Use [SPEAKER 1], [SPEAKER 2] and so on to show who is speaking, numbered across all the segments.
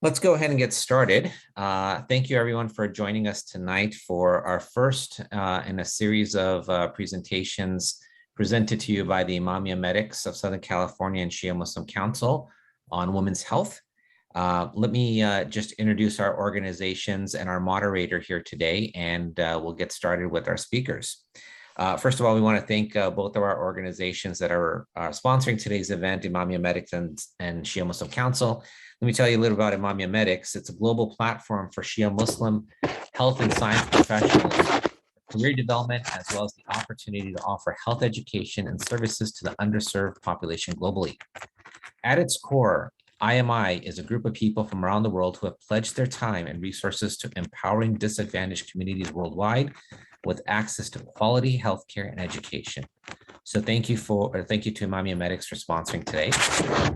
[SPEAKER 1] Let's go ahead and get started. Thank you everyone for joining us tonight for our first in a series of presentations presented to you by the Imamiya Medics of Southern California and Shia Muslim Council on women's health. Let me just introduce our organizations and our moderator here today, and we'll get started with our speakers. First of all, we want to thank both of our organizations that are sponsoring today's event, Imamiya Medics and Shia Muslim Council. Let me tell you a little about Imamiya Medics. It's a global platform for Shia Muslim health and science professionals, career development, as well as the opportunity to offer health education and services to the underserved population globally. At its core, IMI is a group of people from around the world who have pledged their time and resources to empowering disadvantaged communities worldwide with access to quality healthcare and education. So thank you to Imamiya Medics for sponsoring today.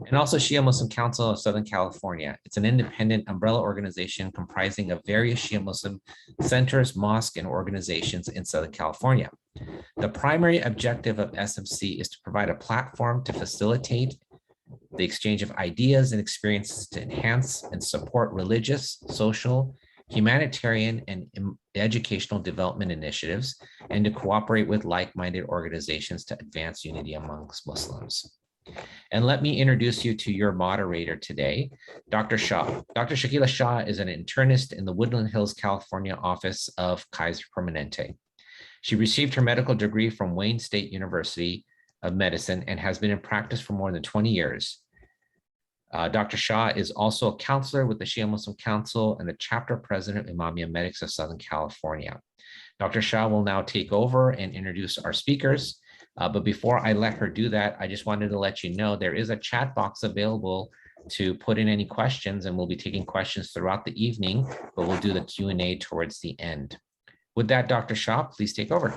[SPEAKER 1] And also Shia Muslim Council of Southern California. It's an independent umbrella organization comprising of various Shia Muslim centers, mosques, and organizations in Southern California. The primary objective of SMC is to provide a platform to facilitate the exchange of ideas and experiences to enhance and support religious, social, humanitarian, and educational development initiatives, and to cooperate with like-minded organizations to advance unity amongst Muslims. And let me introduce you to your moderator today, Dr. Shah. Dr. Shakila Shah is an internist in the Woodland Hills, California office of Kaiser Permanente. She received her medical degree from Wayne State University of Medicine and has been in practice for more than 20 years. Dr. Shah is also a counselor with the Shia Muslim Council and the chapter president of Imamiya Medics of Southern California. Dr. Shah will now take over and introduce our speakers. But before I let her do that, I just wanted to let you know there is a chat box available to put in any questions, and we'll be taking questions throughout the evening, but we'll do the Q&A towards the end. With that, Dr. Shah, please take over.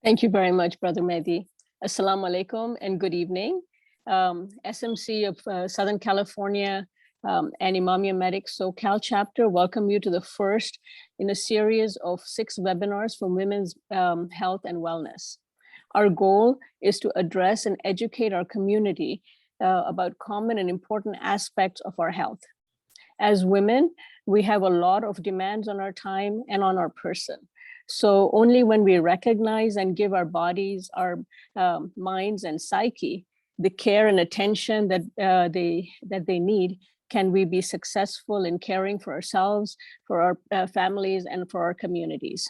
[SPEAKER 2] Thank you very much, Brother Mehdi. Assalamu alaikum and good evening. SMC of Southern California and Imamiya Medics SoCal chapter welcome you to the first in a series of 6 webinars for women's health and wellness. Our goal is to address and educate our community about common and important aspects of our health. As women, we have a lot of demands on our time and on our person. So only when we recognize and give our bodies, our minds and psyche the care and attention that they need, can we be successful in caring for ourselves, for our families, and for our communities.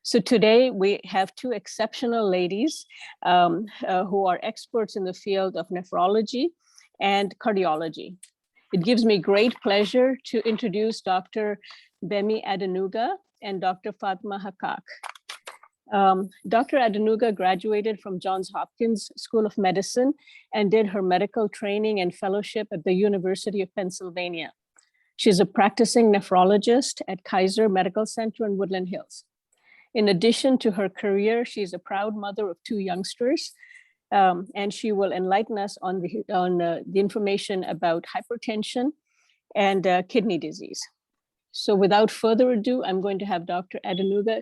[SPEAKER 2] So today we have 2 exceptional ladies who are experts in the field of nephrology and cardiology. It gives me great pleasure to introduce Dr. Bemi Adenuga and Dr. Fatma Hakak. Dr. Adenuga graduated from Johns Hopkins School of Medicine and did her medical training and fellowship at the University of Pennsylvania. She's a practicing nephrologist at Kaiser Medical Center in Woodland Hills. In addition to her career, she's a proud mother of 2 youngsters, and she will enlighten us on the information about hypertension and kidney disease. So without further ado, I'm going to have Dr. Adenuga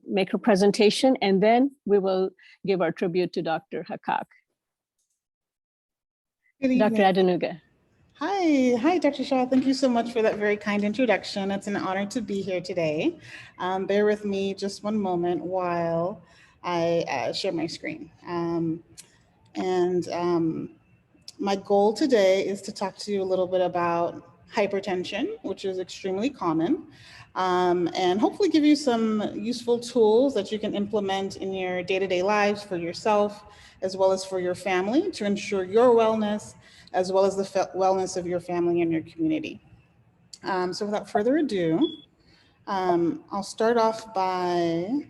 [SPEAKER 2] make her presentation, and then we will give our tribute to Dr. Hakak. Dr. Adenuga.
[SPEAKER 3] Hi, Dr. Shah. Thank you so much for that very kind introduction. It's an honor to be here today. Bear with me just one moment while I share my screen. My goal today is to talk to you a little bit about hypertension, which is extremely common, and hopefully give you some useful tools that you can implement in your day-to-day lives for yourself, as well as for your family, to ensure your wellness, as well as the wellness of your family and your community. So without further ado, I'll start off by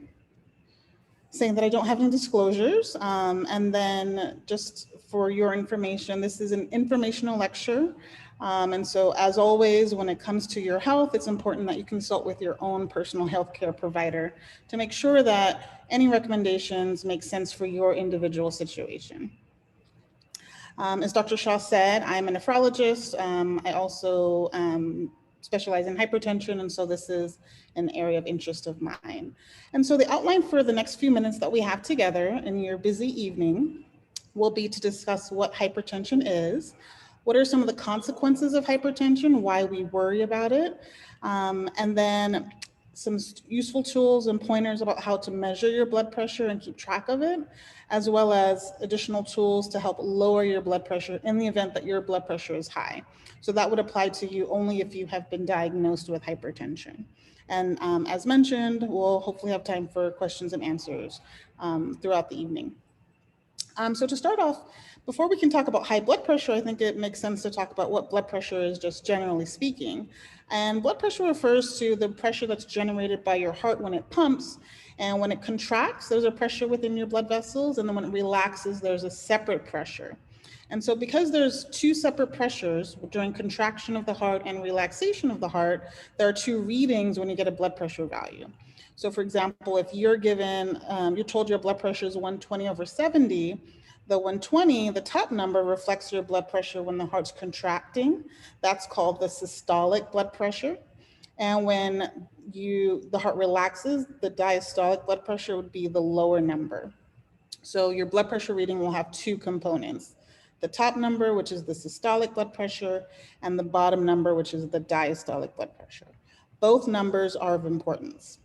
[SPEAKER 3] saying that I don't have any disclosures, and then just for your information, this is an informational lecture. And so as always, when it comes to your health, it's important that you consult with your own personal healthcare provider to make sure that any recommendations make sense for your individual situation. As Dr. Shah said, I'm a nephrologist. I also specialize in hypertension, and so this is an area of interest of mine. And so the outline for the next few minutes that we have together in your busy evening will be to discuss what hypertension is, what are some of the consequences of hypertension, why we worry about it, and then some useful tools and pointers about how to measure your blood pressure and keep track of it, as well as additional tools to help lower your blood pressure in the event that your blood pressure is high. So that would apply to you only if you have been diagnosed with hypertension. And as mentioned, we'll hopefully have time for questions and answers throughout the evening. So to start off, before we can talk about high blood pressure, I think it makes sense to talk about what blood pressure is, just generally speaking. And blood pressure refers to the pressure that's generated by your heart when it pumps. And when it contracts, there's a pressure within your blood vessels. And then when it relaxes, there's a separate pressure. And so because there's two separate pressures during contraction of the heart and relaxation of the heart, there are two readings when you get a blood pressure value. So for example, if you're given, you're told your blood pressure is 120/70, the 120, the top number reflects your blood pressure when the heart's contracting. That's called the systolic blood pressure. And when the heart relaxes, the diastolic blood pressure would be the lower number. So your blood pressure reading will have two components: the top number, which is the systolic blood pressure, and the bottom number, which is the diastolic blood pressure. Both numbers are of importance.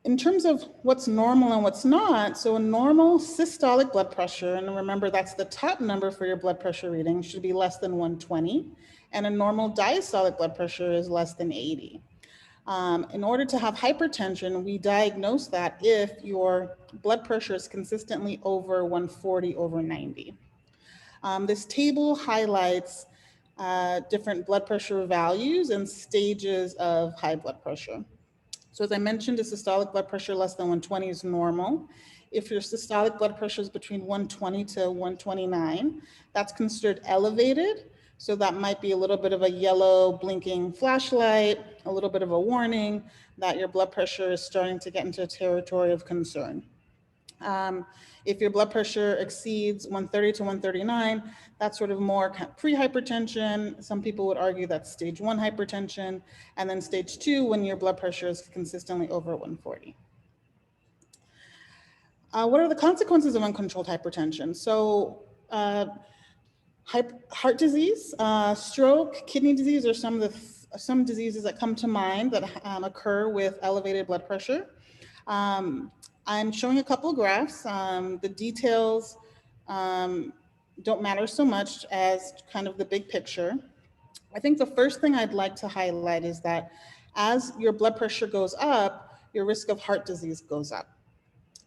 [SPEAKER 3] In terms of what's normal and what's not, so a normal systolic blood pressure, and remember that's the top number for your blood pressure reading, should be less than 120, and a normal diastolic blood pressure is less than 80. In order to have hypertension, we diagnose that if your blood pressure is consistently over 140/90. This table highlights different blood pressure values and stages of high blood pressure. So as I mentioned, a systolic blood pressure less than 120 is normal. If your systolic blood pressure is between 120 to 129, that's considered elevated. So that might be a little bit of a yellow blinking flashlight, a little bit of a warning that your blood pressure is starting to get into a territory of concern. If your blood pressure exceeds 130 to 139, that's sort of more pre-hypertension. Some people would argue that's stage 1 hypertension, and then stage 2 when your blood pressure is consistently over 140. What are the consequences of uncontrolled hypertension? So heart disease, stroke, kidney disease are some diseases that come to mind that occur with elevated blood pressure. I'm showing a couple of graphs. The details don't matter so much as kind of the big picture. I think the first thing I'd like to highlight is that as your blood pressure goes up, your risk of heart disease goes up.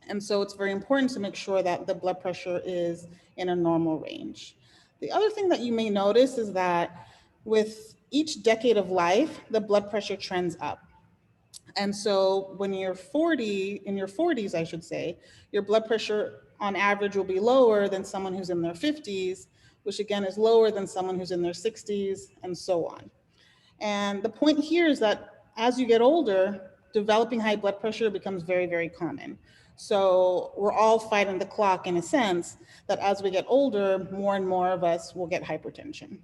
[SPEAKER 3] And so it's very important to make sure that the blood pressure is in a normal range. The other thing that you may notice is that with each decade of life, the blood pressure trends up. And so when you're in your 40s, I should say, your blood pressure on average will be lower than someone who's in their 50s, which again is lower than someone who's in their 60s, and so on. And the point here is that as you get older, developing high blood pressure becomes very, very common. So we're all fighting the clock in a sense that as we get older, more and more of us will get hypertension.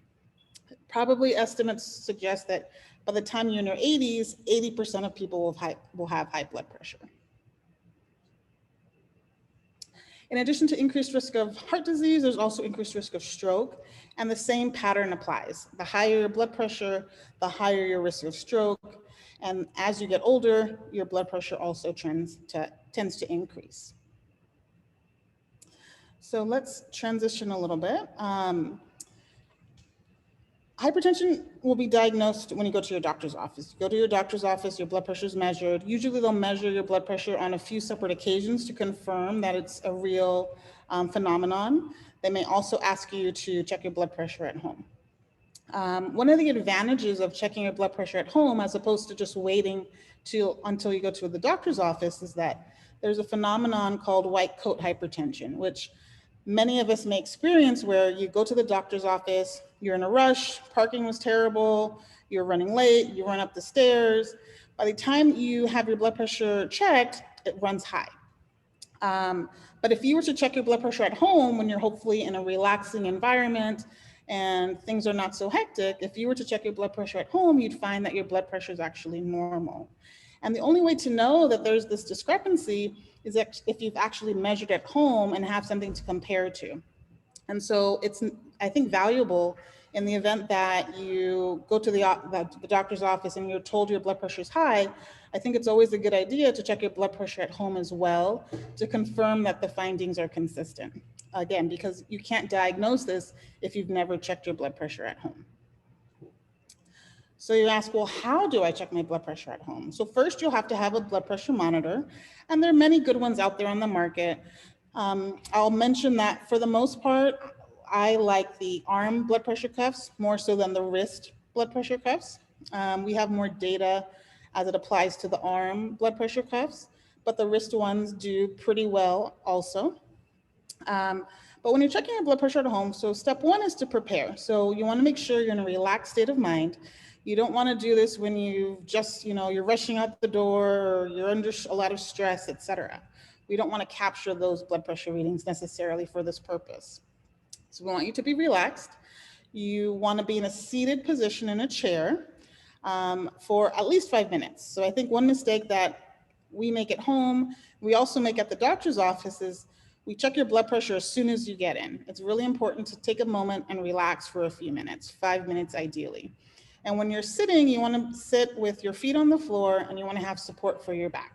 [SPEAKER 3] Probably estimates suggest that by the time you're in your 80s, 80% of people will have high blood pressure. In addition to increased risk of heart disease, there's also increased risk of stroke, and the same pattern applies. The higher your blood pressure, the higher your risk of stroke, and as you get older, your blood pressure also tends to increase. So let's transition a little bit. Hypertension will be diagnosed when you go to your doctor's office. You go to your doctor's office, your blood pressure is measured. Usually they'll measure your blood pressure on a few separate occasions to confirm that it's a real phenomenon. They may also ask you to check your blood pressure at home. One of the advantages of checking your blood pressure at home, as opposed to just waiting until you go to the doctor's office, is that there's a phenomenon called white coat hypertension, which many of us may experience, where you go to the doctor's office, you're in a rush, parking was terrible, you're running late, you run up the stairs. By the time you have your blood pressure checked, it runs high. But if you were to check your blood pressure at home when you're hopefully in a relaxing environment and things are not so hectic, if you were to check your blood pressure at home, you'd find that your blood pressure is actually normal. And the only way to know that there's this discrepancy is if you've actually measured at home and have something to compare to. And so it's I think, valuable in the event that you go to the doctor's office and you're told your blood pressure is high. I think it's always a good idea to check your blood pressure at home as well to confirm that the findings are consistent. Again, because you can't diagnose this if you've never checked your blood pressure at home. So you ask, well, how do I check my blood pressure at home? So first you'll have to have a blood pressure monitor, and there are many good ones out there on the market. I'll mention that for the most part, I like the arm blood pressure cuffs more so than the wrist blood pressure cuffs. We have more data as it applies to the arm blood pressure cuffs, but the wrist ones do pretty well also. But when you're checking your blood pressure at home, so step one is to prepare. So you want to make sure you're in a relaxed state of mind. You don't want to do this when you just, you're rushing out the door or you're under a lot of stress, etc. We don't want to capture those blood pressure readings necessarily for this purpose. So we want you to be relaxed. You want to be in a seated position in a chair for at least 5 minutes. So I think one mistake that we make at home, we also make at the doctor's office, is we check your blood pressure as soon as you get in. It's really important to take a moment and relax for a few minutes, 5 minutes ideally. And when you're sitting, you want to sit with your feet on the floor and you want to have support for your back.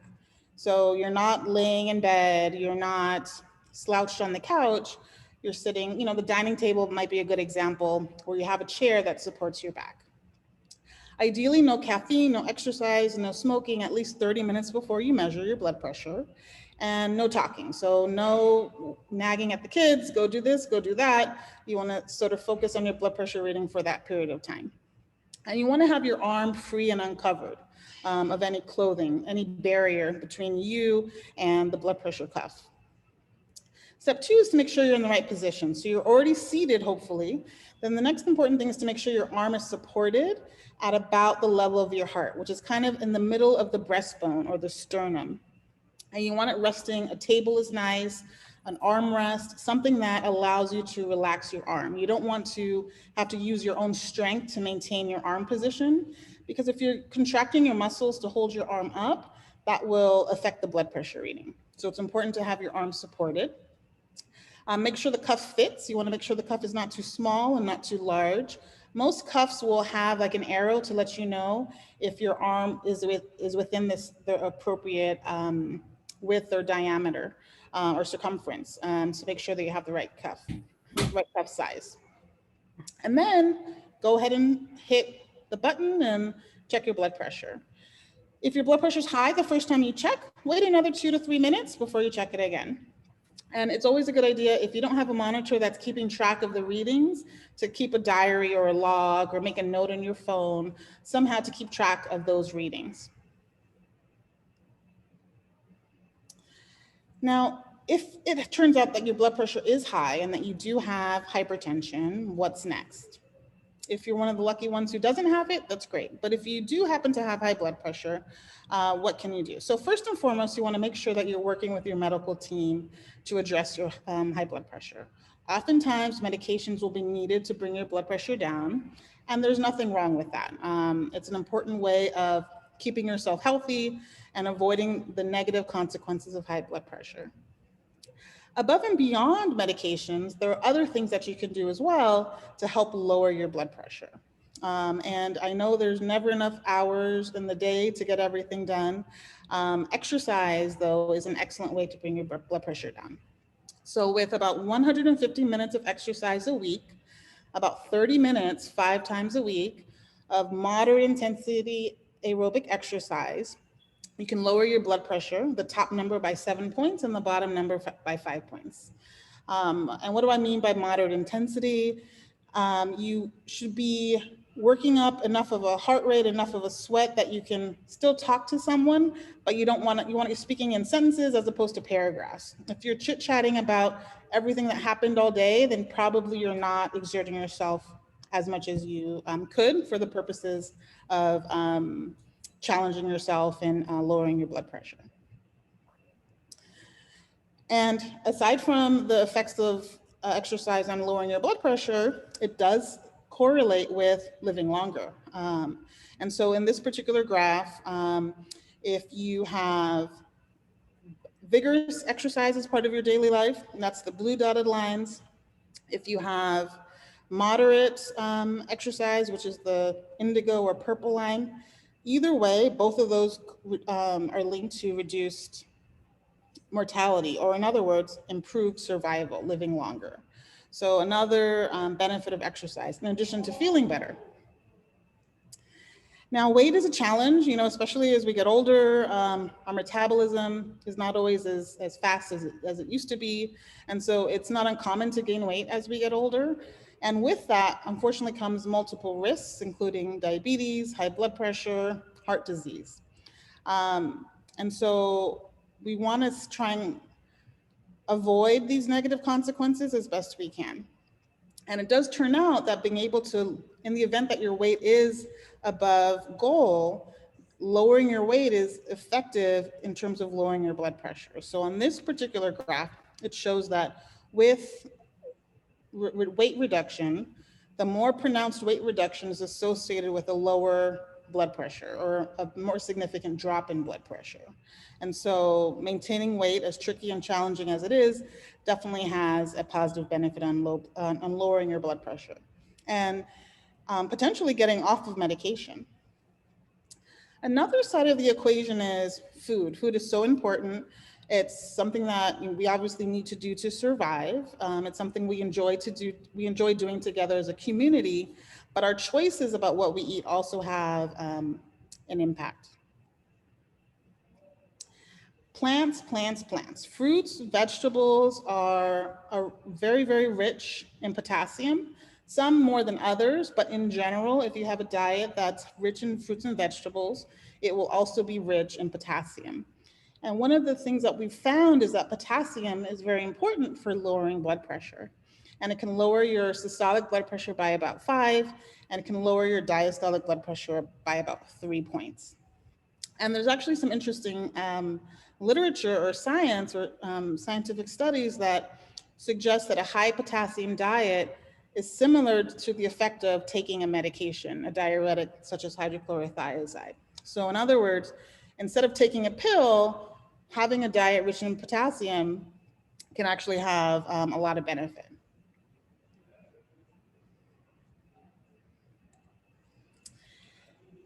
[SPEAKER 3] So you're not laying in bed, you're not slouched on the couch, you're sitting, the dining table might be a good example where you have a chair that supports your back. Ideally, no caffeine, no exercise, no smoking at least 30 minutes before you measure your blood pressure, and no talking. So no nagging at the kids, go do this, go do that. You want to sort of focus on your blood pressure reading for that period of time. And you want to have your arm free and uncovered of any clothing, any barrier between you and the blood pressure cuff. Step two is to make sure you're in the right position. So you're already seated, hopefully. Then the next important thing is to make sure your arm is supported at about the level of your heart, which is kind of in the middle of the breastbone or the sternum. And you want it resting, a table is nice, an armrest, something that allows you to relax your arm. You don't want to have to use your own strength to maintain your arm position, because if you're contracting your muscles to hold your arm up, that will affect the blood pressure reading. So it's important to have your arm supported. Make sure the cuff fits. You want to make sure the cuff is not too small and not too large. Most cuffs will have like an arrow to let you know if your arm is within the appropriate width or diameter or circumference. So make sure that you have the right cuff size. And then go ahead and hit the button and check your blood pressure. If your blood pressure is high the first time you check, wait another 2 to 3 minutes before you check it again. And it's always a good idea, if you don't have a monitor that's keeping track of the readings, to keep a diary or a log or make a note on your phone, somehow to keep track of those readings. Now, if it turns out that your blood pressure is high and that you do have hypertension, what's next? If you're one of the lucky ones who doesn't have it, that's great. But if you do happen to have high blood pressure, what can you do? So first and foremost, you want to make sure that you're working with your medical team to address your high blood pressure. Oftentimes, medications will be needed to bring your blood pressure down, and there's nothing wrong with that. It's an important way of keeping yourself healthy and avoiding the negative consequences of high blood pressure. Above and beyond medications, there are other things that you can do as well to help lower your blood pressure. And I know there's never enough hours in the day to get everything done. Exercise, though, is an excellent way to bring your blood pressure down. So with about 150 minutes of exercise a week, about 30 minutes 5 times a week of moderate intensity aerobic exercise, you can lower your blood pressure, the top number by 7 points and the bottom number by 5 points. And what do I mean by moderate intensity? You should be working up enough of a heart rate, enough of a sweat that you can still talk to someone, but you want to be speaking in sentences as opposed to paragraphs. If you're chit-chatting about everything that happened all day, then probably you're not exerting yourself as much as you could for the purposes of challenging yourself and lowering your blood pressure. And aside from the effects of exercise on lowering your blood pressure, it does correlate with living longer. And so in this particular graph, if you have vigorous exercise as part of your daily life, and that's the blue dotted lines. If you have moderate exercise, which is the indigo or purple line. Either way, both of those are linked to reduced mortality, or in other words, improved survival, living longer. So another benefit of exercise, in addition to feeling better. Now, weight is a challenge, especially as we get older. Our metabolism is not always as fast as it used to be. And so it's not uncommon to gain weight as we get older. And with that, unfortunately, comes multiple risks, including diabetes, high blood pressure, heart disease. And so we want to try and avoid these negative consequences as best we can. And it does turn out that being able to, in the event that your weight is above goal, lowering your weight is effective in terms of lowering your blood pressure. So on this particular graph, it shows that with weight reduction, the more pronounced weight reduction is associated with a lower blood pressure or a more significant drop in blood pressure. And so maintaining weight, as tricky and challenging as it is, definitely has a positive benefit on lowering your blood pressure and potentially getting off of medication. Another side of the equation is food. Food is so important. It's something that we obviously need to do to survive. It's something we enjoy to do. We enjoy doing together as a community, but our choices about what we eat also have an impact. Plants. Fruits, vegetables are very, very rich in potassium, some more than others, but in general, if you have a diet that's rich in fruits and vegetables, it will also be rich in potassium. And one of the things that we've found is that potassium is very important for lowering blood pressure. And it can lower your systolic blood pressure by about 5, and it can lower your diastolic blood pressure by about 3 points. And there's actually some interesting literature or science or scientific studies that suggest that a high potassium diet is similar to the effect of taking a medication, a diuretic such as hydrochlorothiazide. So in other words, instead of taking a pill, having a diet rich in potassium can actually have a lot of benefit.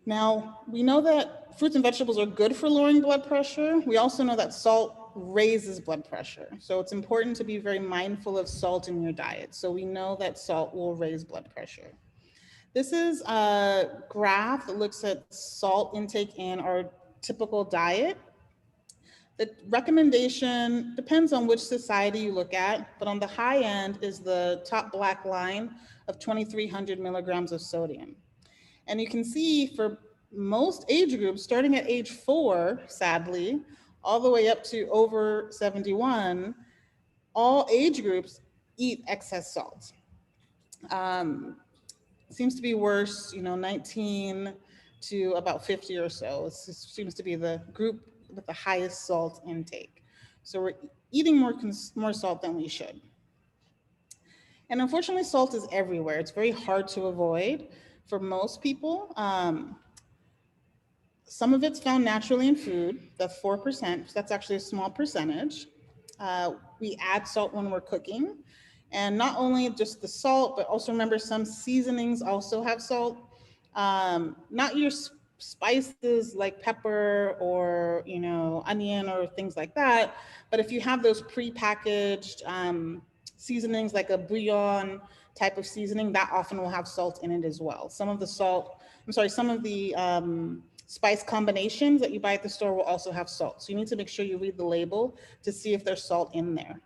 [SPEAKER 3] Now, we know that fruits and vegetables are good for lowering blood pressure. We also know that salt raises blood pressure. So it's important to be very mindful of salt in your diet. So we know that salt will raise blood pressure. This is a graph that looks at salt intake in our typical diet. The recommendation depends on which society you look at, but on the high end is the top black line of 2,300 milligrams of sodium. And you can see for most age groups, starting at age 4, sadly, all the way up to over 71, all age groups eat excess salt. Seems to be worse, 19 to about 50 or so. It seems to be the group with the highest salt intake. So we're eating more salt than we should. And unfortunately, salt is everywhere. It's very hard to avoid for most people. Some of it's found naturally in food, that's 4%. That's actually a small percentage. We add salt when we're cooking. And not only just the salt, but also remember some seasonings also have salt. Not your spices like pepper or onion or things like that, but if you have those pre-packaged seasonings like a bouillon type of seasoning, that often will have salt in it as well. Some of the spice combinations that you buy at the store will also have salt. So you need to make sure you read the label to see if there's salt in there.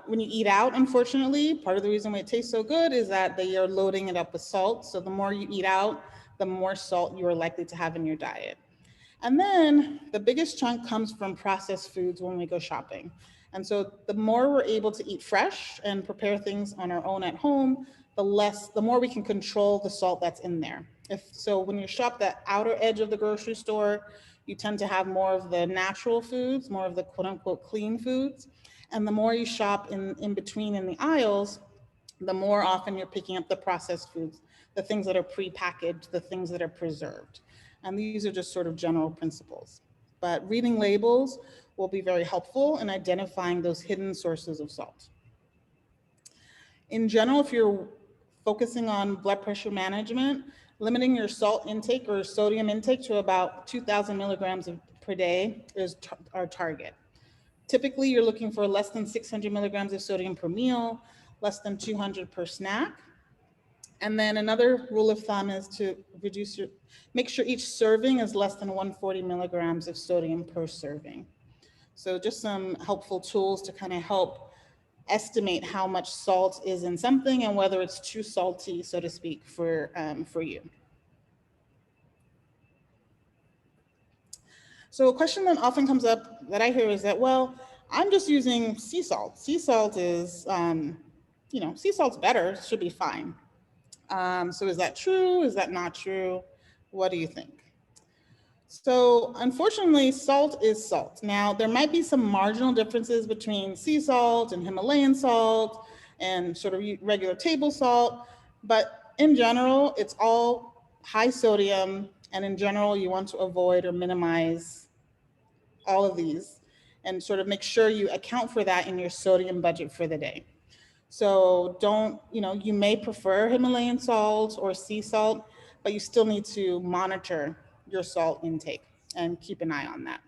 [SPEAKER 3] When you eat out, unfortunately, part of the reason why it tastes so good is that they are loading it up with salt. So the more you eat out, the more salt you are likely to have in your diet. And then the biggest chunk comes from processed foods when we go shopping. And so the more we're able to eat fresh and prepare things on our own at home, the more we can control the salt that's in there. So when you shop the outer edge of the grocery store, you tend to have more of the natural foods, more of the quote unquote clean foods. And the more you shop in between in the aisles, the more often you're picking up the processed foods, the things that are pre-packaged, the things that are preserved. And these are just sort of general principles. But reading labels will be very helpful in identifying those hidden sources of salt. In general, if you're focusing on blood pressure management, limiting your salt intake or sodium intake to about 2,000 milligrams per day is our target. Typically, you're looking for less than 600 milligrams of sodium per meal, less than 200 per snack. And then another rule of thumb is to make sure each serving is less than 140 milligrams of sodium per serving. So just some helpful tools to kind of help estimate how much salt is in something and whether it's too salty, so to speak, for you. So a question that often comes up that I hear is that, well, I'm just using sea salt. Sea salt is, sea salt's better, it should be fine. So is that true? Is that not true? What do you think? So unfortunately, salt is salt. Now, there might be some marginal differences between sea salt and Himalayan salt and sort of regular table salt, but in general, it's all high sodium, and in general, you want to avoid or minimize all of these and sort of make sure you account for that in your sodium budget for the day. So you may prefer Himalayan salt or sea salt, but you still need to monitor your salt intake and keep an eye on that.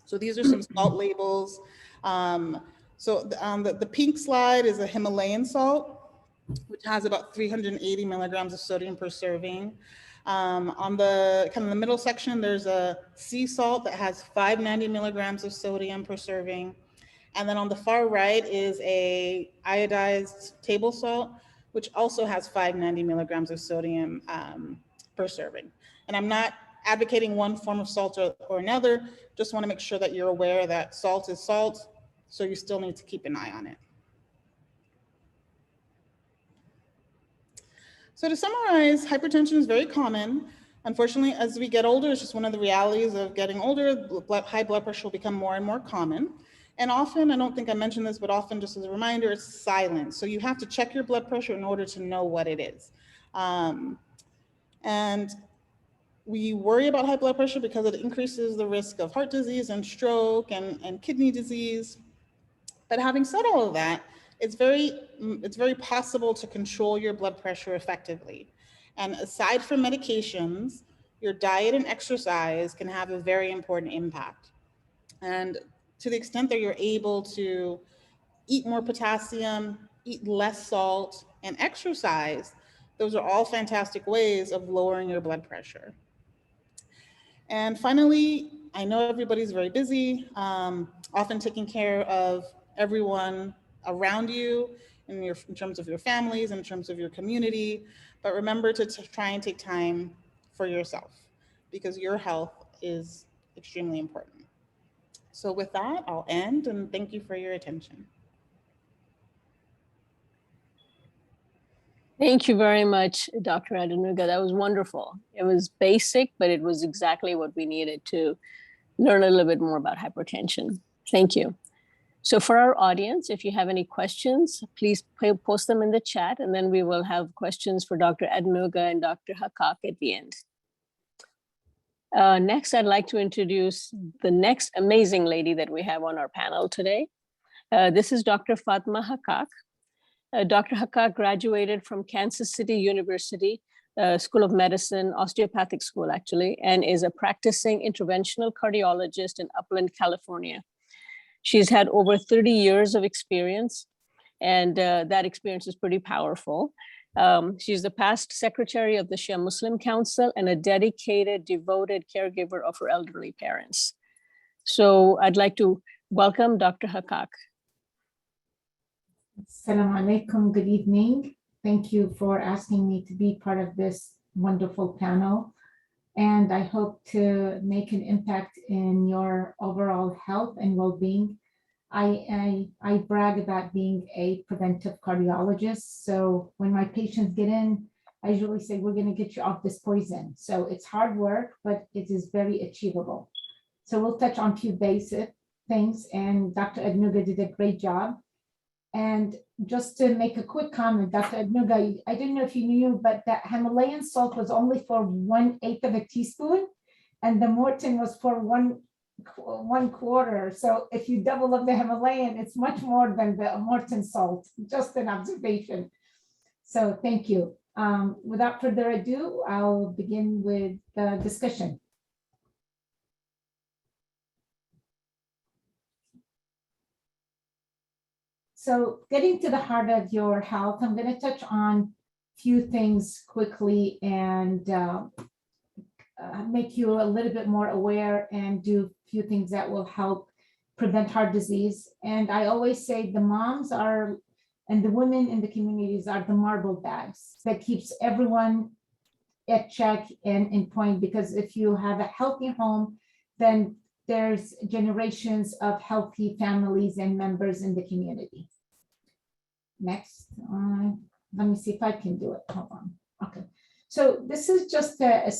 [SPEAKER 3] So these are some salt labels. The pink slide is a Himalayan salt, which has about 380 milligrams of sodium per serving. On the kind of the middle section, there's a sea salt that has 590 milligrams of sodium per serving. And then on the far right is a iodized table salt, which also has 590 milligrams of sodium per serving. And I'm not advocating one form of salt or another, just want to make sure that you're aware that salt is salt, so you still need to keep an eye on it. So to summarize, hypertension is very common. Unfortunately, as we get older, it's just one of the realities of getting older, high blood pressure will become more and more common. And often, I don't think I mentioned this, but often just as a reminder, it's silent. So you have to check your blood pressure in order to know what it is. And we worry about high blood pressure because it increases the risk of heart disease and stroke and kidney disease. But having said all of that, it's very possible to control your blood pressure effectively. And aside from medications, your diet and exercise can have a very important impact. And to the extent that you're able to eat more potassium, eat less salt, and exercise, those are all fantastic ways of lowering your blood pressure. And finally, I know everybody's very busy, often taking care of everyone around you in terms of your families, in terms of your community, but remember to try and take time for yourself because your health is extremely important. So with that, I'll end and thank you for your attention.
[SPEAKER 2] Thank you very much, Dr. Adenuga. That was wonderful. It was basic, but it was exactly what we needed to learn a little bit more about hypertension. Thank you. So for our audience, if you have any questions, please post them in the chat, and then we will have questions for Dr. Adenuga and Dr. Hakak at the end. Next, I'd like to introduce the next amazing lady that we have on our panel today. This is Dr. Fatma Hakak. Dr. Hakak graduated from Kansas City University School of Medicine, osteopathic school actually, and is a practicing interventional cardiologist in Upland, California. She's had over 30 years of experience, and that experience is pretty powerful. She's the past secretary of the Shia Muslim Council and a dedicated, devoted caregiver of her elderly parents. So I'd like to welcome Dr. Hakak.
[SPEAKER 4] Assalamu alaikum, good evening. Thank you for asking me to be part of this wonderful panel. And I hope to make an impact in your overall health and well-being. I brag about being a preventive cardiologist. So when my patients get in, I usually say, we're going to get you off this poison. So it's hard work, but it is very achievable. So we'll touch on a few basic things. And Dr. Adenuga did a great job. And just to make a quick comment, Dr. Adenuga, I didn't know if you knew, but that Himalayan salt was only for 1/8 of a teaspoon, and the Morton was for 1 1/4. So if you double up the Himalayan, it's much more than the Morton salt, just an observation. So thank you. Without further ado, I'll begin with the discussion. So getting to the heart of your health, I'm going to touch on a few things quickly and make you a little bit more aware and do a few things that will help prevent heart disease. And I always say the moms are, and the women in the communities are the marble bags that keeps everyone at check and in point, because if you have a healthy home, then there's generations of healthy families and members in the community. Next, let me see if I can do it. Hold on. Okay. So this is just a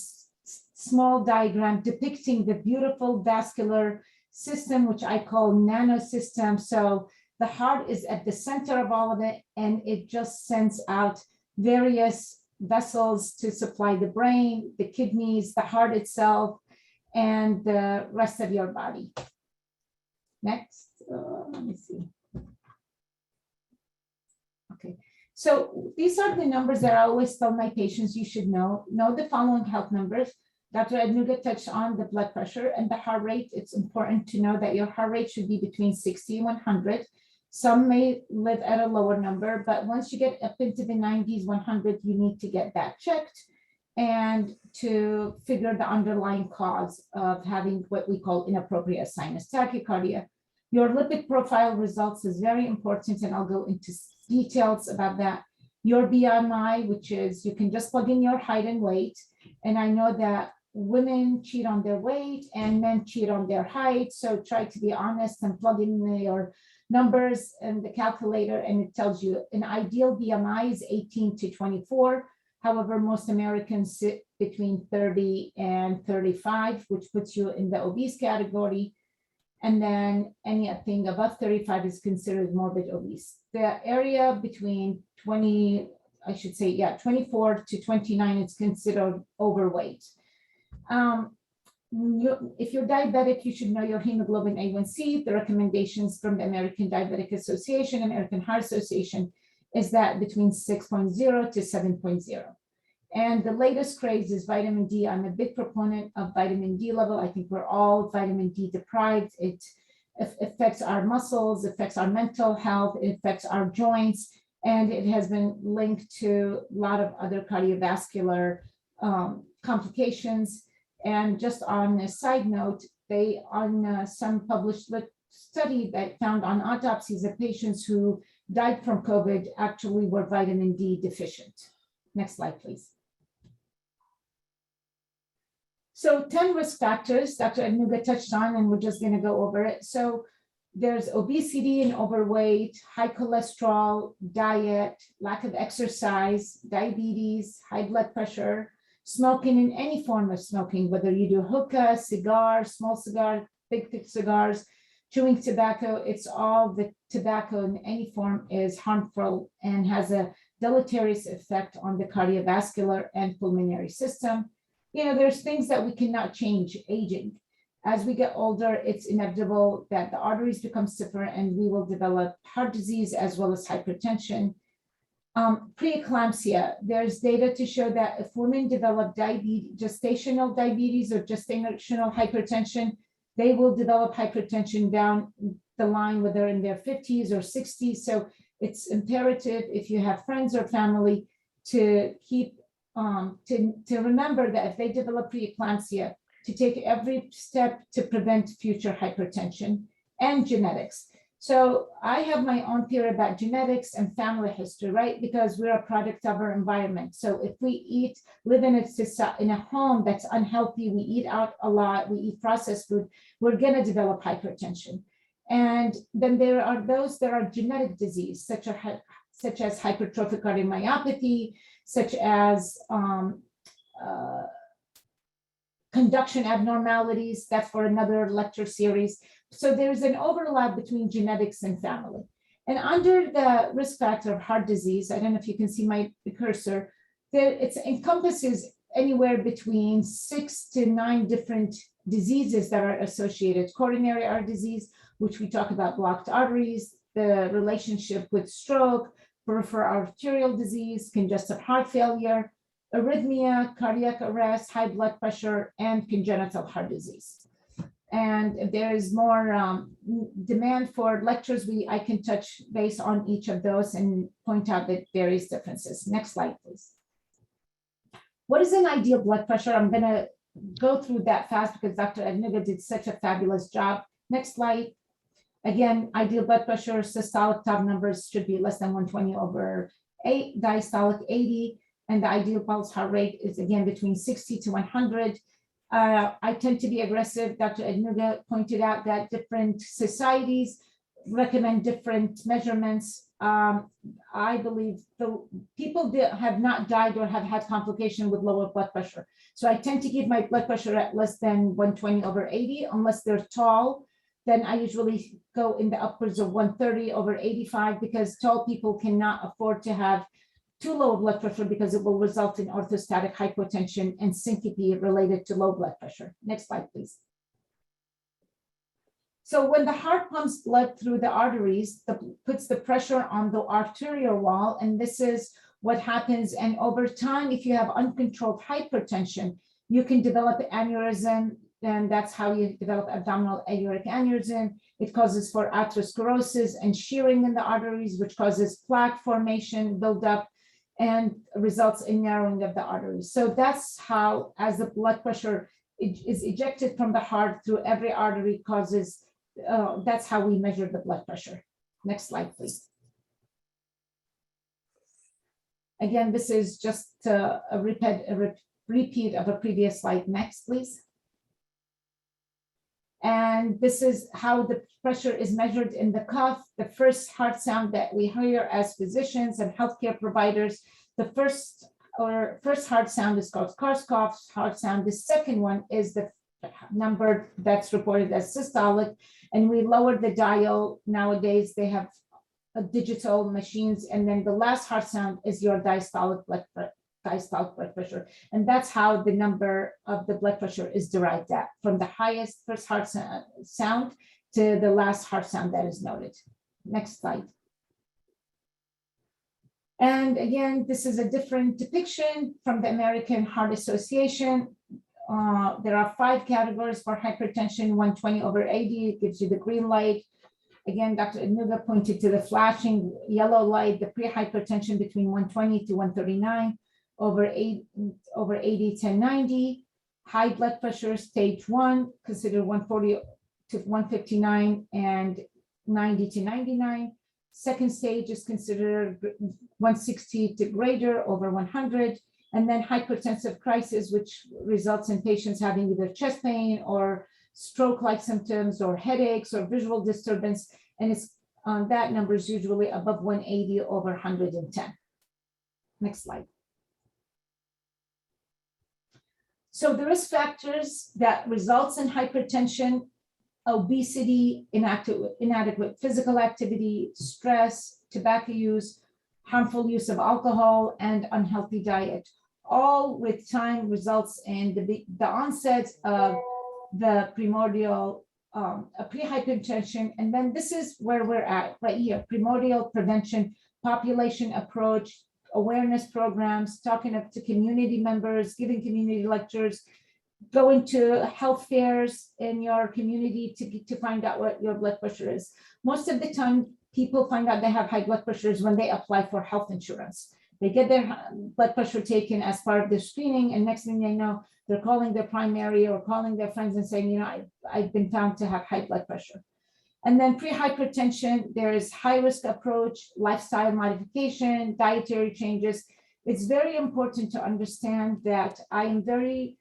[SPEAKER 4] small diagram depicting the beautiful vascular system, which I call nanosystem. So the heart is at the center of all of it, and it just sends out various vessels to supply the brain, the kidneys, the heart itself, and the rest of your body. Next, let me see. Okay, so these are the numbers that I always tell my patients you should know. Know the following health numbers. Dr. Adnuga touched on the blood pressure and the heart rate. It's important to know that your heart rate should be between 60 and 100. Some may live at a lower number, but once you get up into the 90s, 100, you need to get that checked and to figure the underlying cause of having what we call inappropriate sinus tachycardia. Your lipid profile results is very important, and I'll go into details about that. Your BMI, which is, you can just plug in your height and weight. And I know that women cheat on their weight and men cheat on their height. So try to be honest and plug in your numbers in the calculator, and it tells you an ideal BMI is 18 to 24. However, most Americans sit between 30 and 35, which puts you in the obese category. And then anything above 35 is considered morbid obese. The area between 24 to 29 is considered overweight. If you're diabetic, you should know your hemoglobin A1C. The recommendations from the American Diabetic Association, American Heart Association, is that between 6.0 to 7.0. And the latest craze is vitamin D. I'm a big proponent of vitamin D level. I think we're all vitamin D deprived. It affects our muscles, affects our mental health, it affects our joints, and it has been linked to a lot of other cardiovascular complications. And just on a side note, they on some published study that found on autopsies of patients who died from COVID actually were vitamin D deficient. Next slide, please. So 10 risk factors Dr. Adnuga touched on, and we're just going to go over it. So there's obesity and overweight, high cholesterol, diet, lack of exercise, diabetes, high blood pressure, smoking in any form of smoking, whether you do hookah, cigar, small cigar, big thick cigars, chewing tobacco. It's all the tobacco in any form is harmful and has a deleterious effect on the cardiovascular and pulmonary system. You know, there's things that we cannot change aging. As we get older, it's inevitable that the arteries become stiffer and we will develop heart disease as well as hypertension. Preeclampsia, there's data to show that if women develop gestational diabetes or gestational hypertension, they will develop hypertension down the line, whether in their 50s or 60s. So it's imperative, if you have friends or family, to keep to remember that if they develop preeclampsia, to take every step to prevent future hypertension. And genetics. So I have my own theory about genetics and family history, right? Because we're a product of our environment. So if we live in a home that's unhealthy, we eat out a lot, we eat processed food, we're gonna develop hypertension. And then there are those that are genetic disease, such as hypertrophic cardiomyopathy, such as conduction abnormalities. That's for another lecture series. So there's an overlap between genetics and family. And under the risk factor of heart disease, I don't know if you can see my cursor, there it encompasses anywhere between 6 to 9 different diseases that are associated: coronary artery disease, which we talk about, blocked arteries, the relationship with stroke, peripheral arterial disease, congestive heart failure, arrhythmia, cardiac arrest, high blood pressure, and congenital heart disease. And if there is more demand for lectures, I can touch base on each of those and point out the various differences. Next slide, please. What is an ideal blood pressure? I'm going to go through that fast because Dr. Adnuga did such a fabulous job. Next slide. Again, ideal blood pressure, systolic top numbers should be less than 120/8, diastolic 80, and the ideal pulse heart rate is again between 60 to 100. I tend to be aggressive. Dr. Adnuga pointed out that different societies recommend different measurements. I believe the people that have not died or have had complication with lower blood pressure. So I tend to keep my blood pressure at less than 120/80, unless they're tall. Then I usually go in the upwards of 130/85 because tall people cannot afford to have too low blood pressure because it will result in orthostatic hypotension and syncope related to low blood pressure. Next slide, please. So when the heart pumps blood through the arteries, puts the pressure on the arterial wall, and this is what happens. And over time, if you have uncontrolled hypertension, you can develop aneurysm, and that's how you develop abdominal aortic aneurysm. It causes for atherosclerosis and shearing in the arteries, which causes plaque formation, buildup, and results in narrowing of the arteries. So that's how, as the blood pressure is ejected from the heart through every artery, causes, that's how we measure the blood pressure. Next slide, please. Again, this is just a repeat of a previous slide. Next, please. And this is how the pressure is measured in the cuff. The first heart sound that we hear as physicians and healthcare providers, the first heart sound is called Korsakoff's heart sound. The second one is the number that's reported as systolic, and we lower the dial. Nowadays, they have digital machines, and then the last heart sound is your diastolic blood pressure. And that's how the number of the blood pressure is derived at, from the highest first heart sound to the last heart sound that is noted. Next slide. And again, this is a different depiction from the American Heart Association. There are 5 categories for hypertension: 120/80, it gives you the green light. Again, Dr. Adnuga pointed to the flashing yellow light, the pre-hypertension between 120 to 139. Over 80 to 90, high blood pressure stage 1, consider 140 to 159 and 90 to 99. Second stage is considered 160 to greater, over 100. And then hypertensive crisis, which results in patients having either chest pain or stroke-like symptoms or headaches or visual disturbance. And it's that number is usually above 180 over 110. Next slide. So the risk factors that results in hypertension: obesity, inadequate physical activity, stress, tobacco use, harmful use of alcohol, and unhealthy diet. All with time results in the onset of the primordial pre-hypertension. And then this is where we're at right here: primordial prevention, population approach, awareness programs, talking to community members, giving community lectures, going to health fairs in your community to find out what your blood pressure is. Most of the time, people find out they have high blood pressures when they apply for health insurance. They get their blood pressure taken as part of their screening, and next thing they know, they're calling their primary or calling their friends and saying, you know, I've been found to have high blood pressure. And then pre-hypertension, there is high-risk approach, lifestyle modification, dietary changes. It's very important to understand that I am very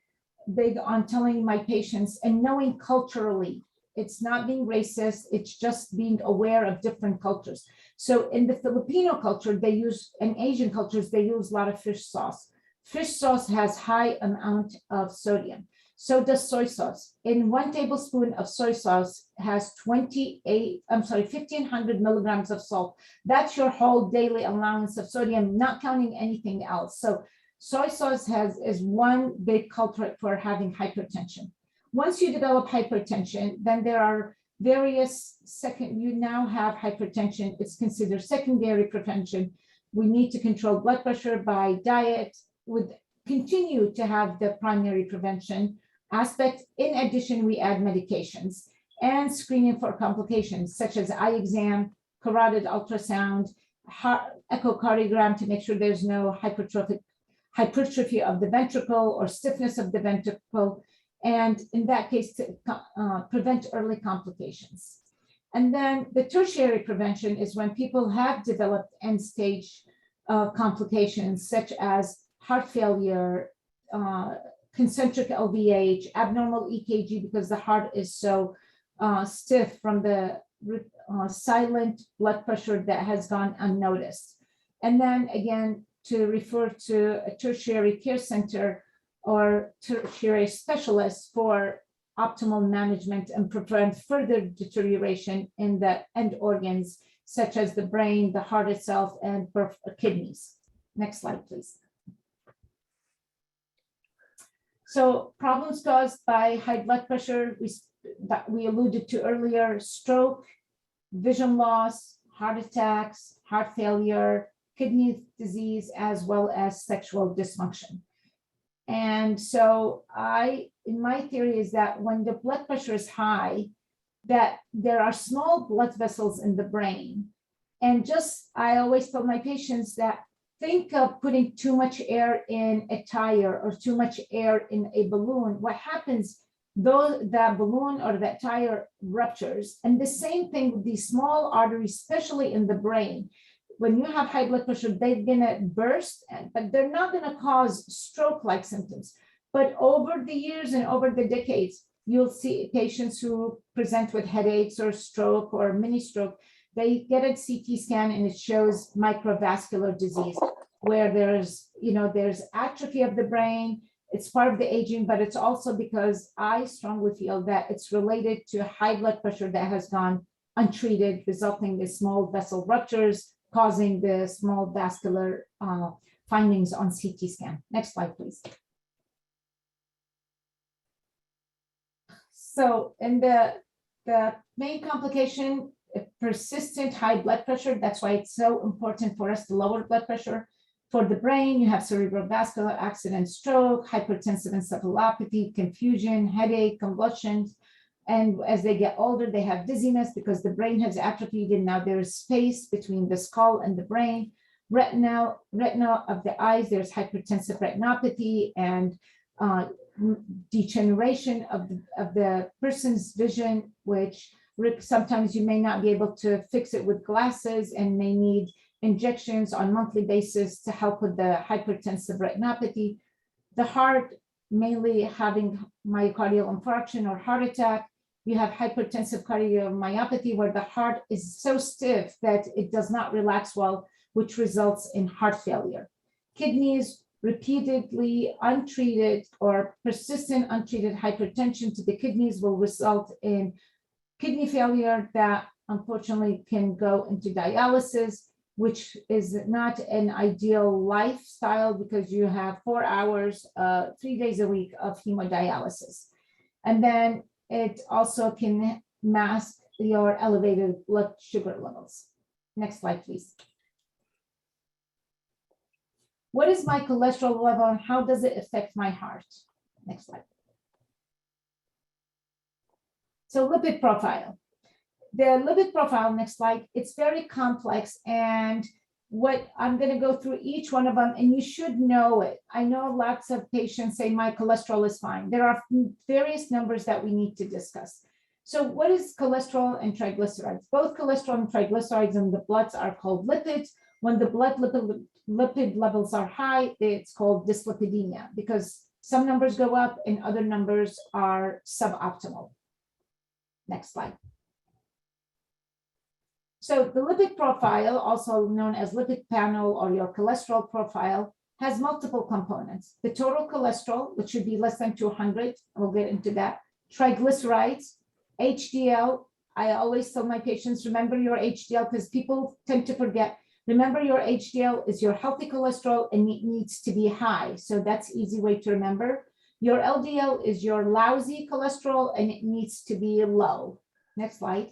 [SPEAKER 4] big on telling my patients and knowing culturally, it's not being racist, it's just being aware of different cultures. So in the Filipino culture, they use, and Asian cultures, they use a lot of fish sauce. Fish sauce has high amount of sodium. So does soy sauce. In 1 tablespoon of soy sauce has 1,500 milligrams of salt. That's your whole daily allowance of sodium, not counting anything else. So soy sauce is one big culprit for having hypertension. Once you develop hypertension, then there are various you now have hypertension. It's considered secondary prevention. We need to control blood pressure by diet, would continue to have the primary prevention aspect. In addition, we add medications and screening for complications such as eye exam, carotid ultrasound, echocardiogram to make sure there's no hypertrophy of the ventricle or stiffness of the ventricle, and in that case to prevent early complications. And then the tertiary prevention is when people have developed end-stage complications such as heart failure, concentric LVH, abnormal EKG because the heart is so stiff from the silent blood pressure that has gone unnoticed. And then again, to refer to a tertiary care center or tertiary specialist for optimal management and prevent further deterioration in the end organs, such as the brain, the heart itself, and kidneys. Next slide, please. So problems caused by high blood pressure, that we alluded to earlier: stroke, vision loss, heart attacks, heart failure, kidney disease, as well as sexual dysfunction. And so in my theory is that when the blood pressure is high, that there are small blood vessels in the brain. And I always tell my patients that think of putting too much air in a tire or too much air in a balloon. What happens, though that balloon or that tire ruptures, and the same thing with these small arteries, especially in the brain. When you have high blood pressure, they're gonna burst, but they're not gonna cause stroke-like symptoms. But over the years and over the decades, you'll see patients who present with headaches or stroke or mini stroke. They get a CT scan and it shows microvascular disease, where there's atrophy of the brain. It's part of the aging, but it's also because I strongly feel that it's related to high blood pressure that has gone untreated, resulting in small vessel ruptures, causing the small vascular findings on CT scan. Next slide, please. So in the main complication, persistent high blood pressure, that's why it's so important for us to lower blood pressure. For the brain, you have cerebrovascular accident, stroke, hypertensive encephalopathy, confusion, headache, convulsions. And as they get older, they have dizziness because the brain has atrophied and now there's space between the skull and the brain. Retina of the eyes, there's hypertensive retinopathy and degeneration of the person's vision, which sometimes you may not be able to fix it with glasses and may need injections on a monthly basis to help with the hypertensive retinopathy. The heart, mainly having myocardial infarction or heart attack. You have hypertensive cardiomyopathy, where the heart is so stiff that it does not relax well, which results in heart failure. Kidneys, repeatedly untreated or persistent untreated hypertension to the kidneys will result in kidney failure that unfortunately can go into dialysis, which is not an ideal lifestyle because you have 4 hours, 3 days a week of hemodialysis. And then it also can mask your elevated blood sugar levels. Next slide, please. What is my cholesterol level and how does it affect my heart? Next slide. So lipid profile. The lipid profile, next slide, it's very complex, and what I'm going to go through each one of them, and you should know it. I know lots of patients say my cholesterol is fine. There are various numbers that we need to discuss. So what is cholesterol and triglycerides? Both cholesterol and triglycerides in the bloods are called lipids. When the blood lipid levels are high, it's called dyslipidemia because some numbers go up and other numbers are suboptimal. Next slide. So the lipid profile, also known as lipid panel or your cholesterol profile, has multiple components. The total cholesterol, which should be less than 200, we'll get into that. Triglycerides, HDL. I always tell my patients, remember your HDL because people tend to forget. Remember your HDL is your healthy cholesterol and it needs to be high. So that's an easy way to remember. Your LDL is your lousy cholesterol, and it needs to be low. Next slide.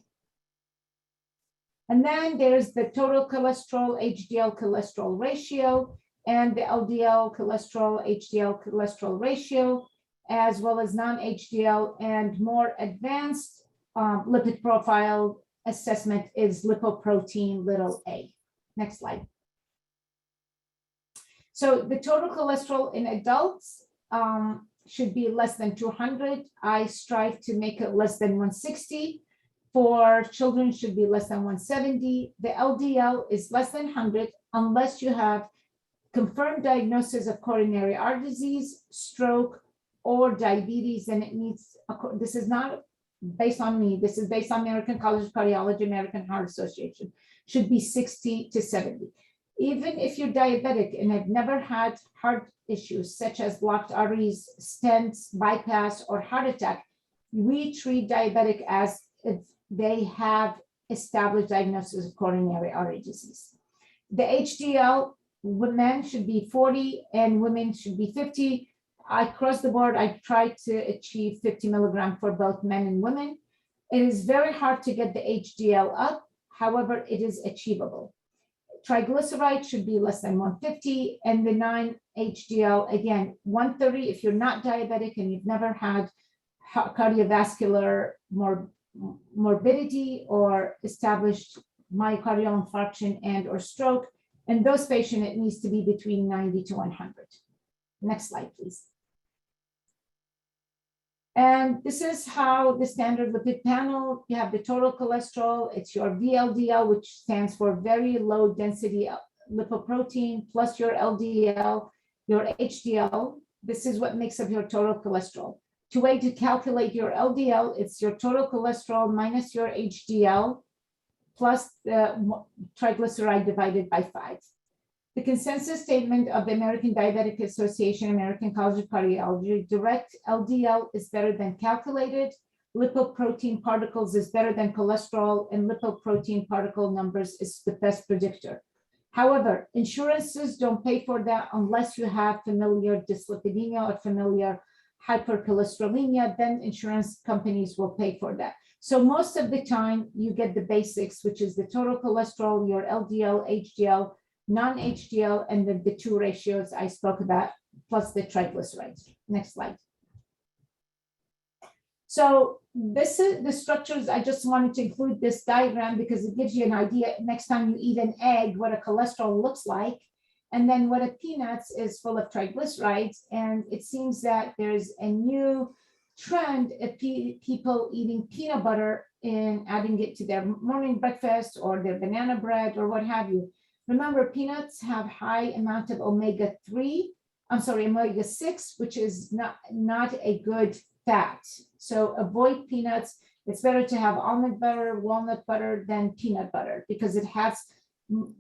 [SPEAKER 4] And then there's the total cholesterol, HDL cholesterol ratio, and the LDL cholesterol, HDL cholesterol ratio, as well as non-HDL and more advanced lipid profile assessment is lipoprotein little a. Next slide. So the total cholesterol in adults should be less than 200. I strive to make it less than 160. For children, should be less than 170. The LDL is less than 100 unless you have confirmed diagnosis of coronary artery disease, stroke, or diabetes, and it needs, this is not based on me, this is based on American College of Cardiology, American Heart Association, should be 60 to 70. Even if you're diabetic and have never had heart issues such as blocked arteries, stents, bypass, or heart attack, we treat diabetic as if they have established diagnosis of coronary artery disease. The HDL, men should be 40 and women should be 50. Across the board, I try to achieve 50 milligrams for both men and women. It is very hard to get the HDL up. However, it is achievable. Triglycerides should be less than 150, and the non-HDL, again, 130 if you're not diabetic and you've never had cardiovascular morbidity or established myocardial infarction and or stroke. And those patients, it needs to be between 90 to 100. Next slide, please. And this is how the standard lipid panel, you have the total cholesterol, it's your VLDL, which stands for very low density lipoprotein, plus your LDL, your HDL. This is what makes up your total cholesterol. The way to calculate your LDL, it's your total cholesterol minus your HDL plus the triglyceride divided by 5. The consensus statement of the American Diabetic Association, American College of Cardiology, direct LDL is better than calculated, lipoprotein particles is better than cholesterol, and lipoprotein particle numbers is the best predictor. However, insurances don't pay for that unless you have familiar dyslipidemia or familiar hypercholesterolemia, then insurance companies will pay for that. So most of the time you get the basics, which is the total cholesterol, your LDL, HDL, non-HDL, and then the two ratios I spoke about, plus the triglycerides. Next slide. So this is the structures. I just wanted to include this diagram because it gives you an idea next time you eat an egg, what a cholesterol looks like. And then what a peanuts is full of triglycerides. And it seems that there's a new trend of people eating peanut butter and adding it to their morning breakfast or their banana bread or what have you. Remember, peanuts have high amount of omega-6, which is not a good fat. So avoid peanuts. It's better to have almond butter, walnut butter than peanut butter because it has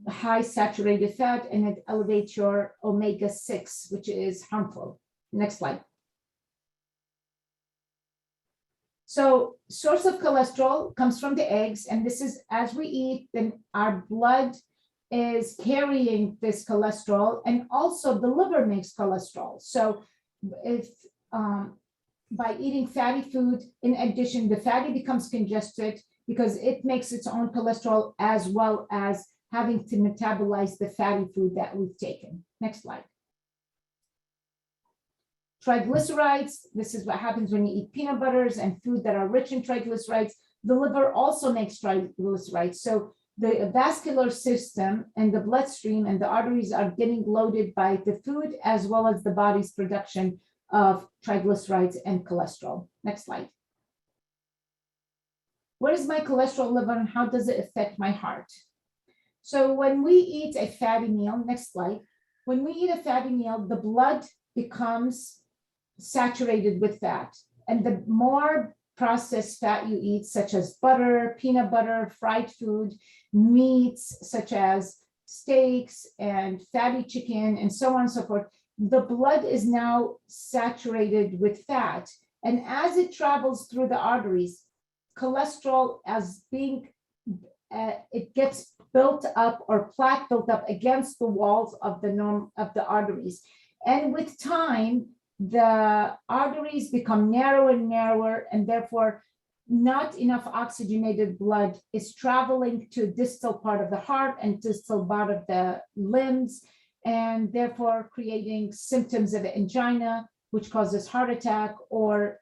[SPEAKER 4] high saturated fat and it elevates your omega-6, which is harmful. Next slide. So source of cholesterol comes from the eggs, and this is as we eat, then our blood is carrying this cholesterol, and also the liver makes cholesterol. So if by eating fatty food, in addition, the fatty becomes congested because it makes its own cholesterol as well as having to metabolize the fatty food that we've taken. Next slide. Triglycerides, this is what happens when you eat peanut butters and food that are rich in triglycerides. The liver also makes triglycerides. So the vascular system and the bloodstream and the arteries are getting loaded by the food as well as the body's production of triglycerides and cholesterol. Next slide. What is my cholesterol level and how does it affect my heart? So when we eat a fatty meal, next slide, when we eat a fatty meal, the blood becomes saturated with fat. And the more processed fat you eat, such as butter, peanut butter, fried food, meats, such as steaks and fatty chicken, and so on and so forth, the blood is now saturated with fat. And as it travels through the arteries, cholesterol as being, it gets built up or plaque built up against the walls of the arteries. And with time, the arteries become narrower and narrower, and therefore not enough oxygenated blood is traveling to distal part of the heart and distal part of the limbs, and therefore creating symptoms of angina, which causes heart attack, or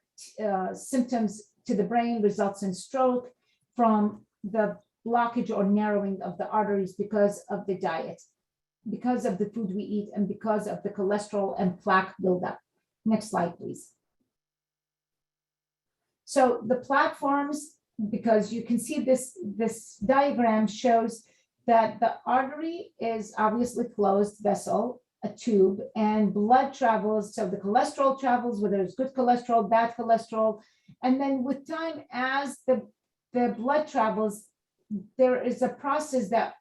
[SPEAKER 4] symptoms to the brain results in stroke from the blockage or narrowing of the arteries because of the diet, because of the food we eat, and because of the cholesterol and plaque buildup. Next slide, please. So the plaque forms because you can see this diagram shows that the artery is obviously closed vessel, a tube, and blood travels. So the cholesterol travels, whether it's good cholesterol, bad cholesterol. And then with time, as the blood travels, there is a process that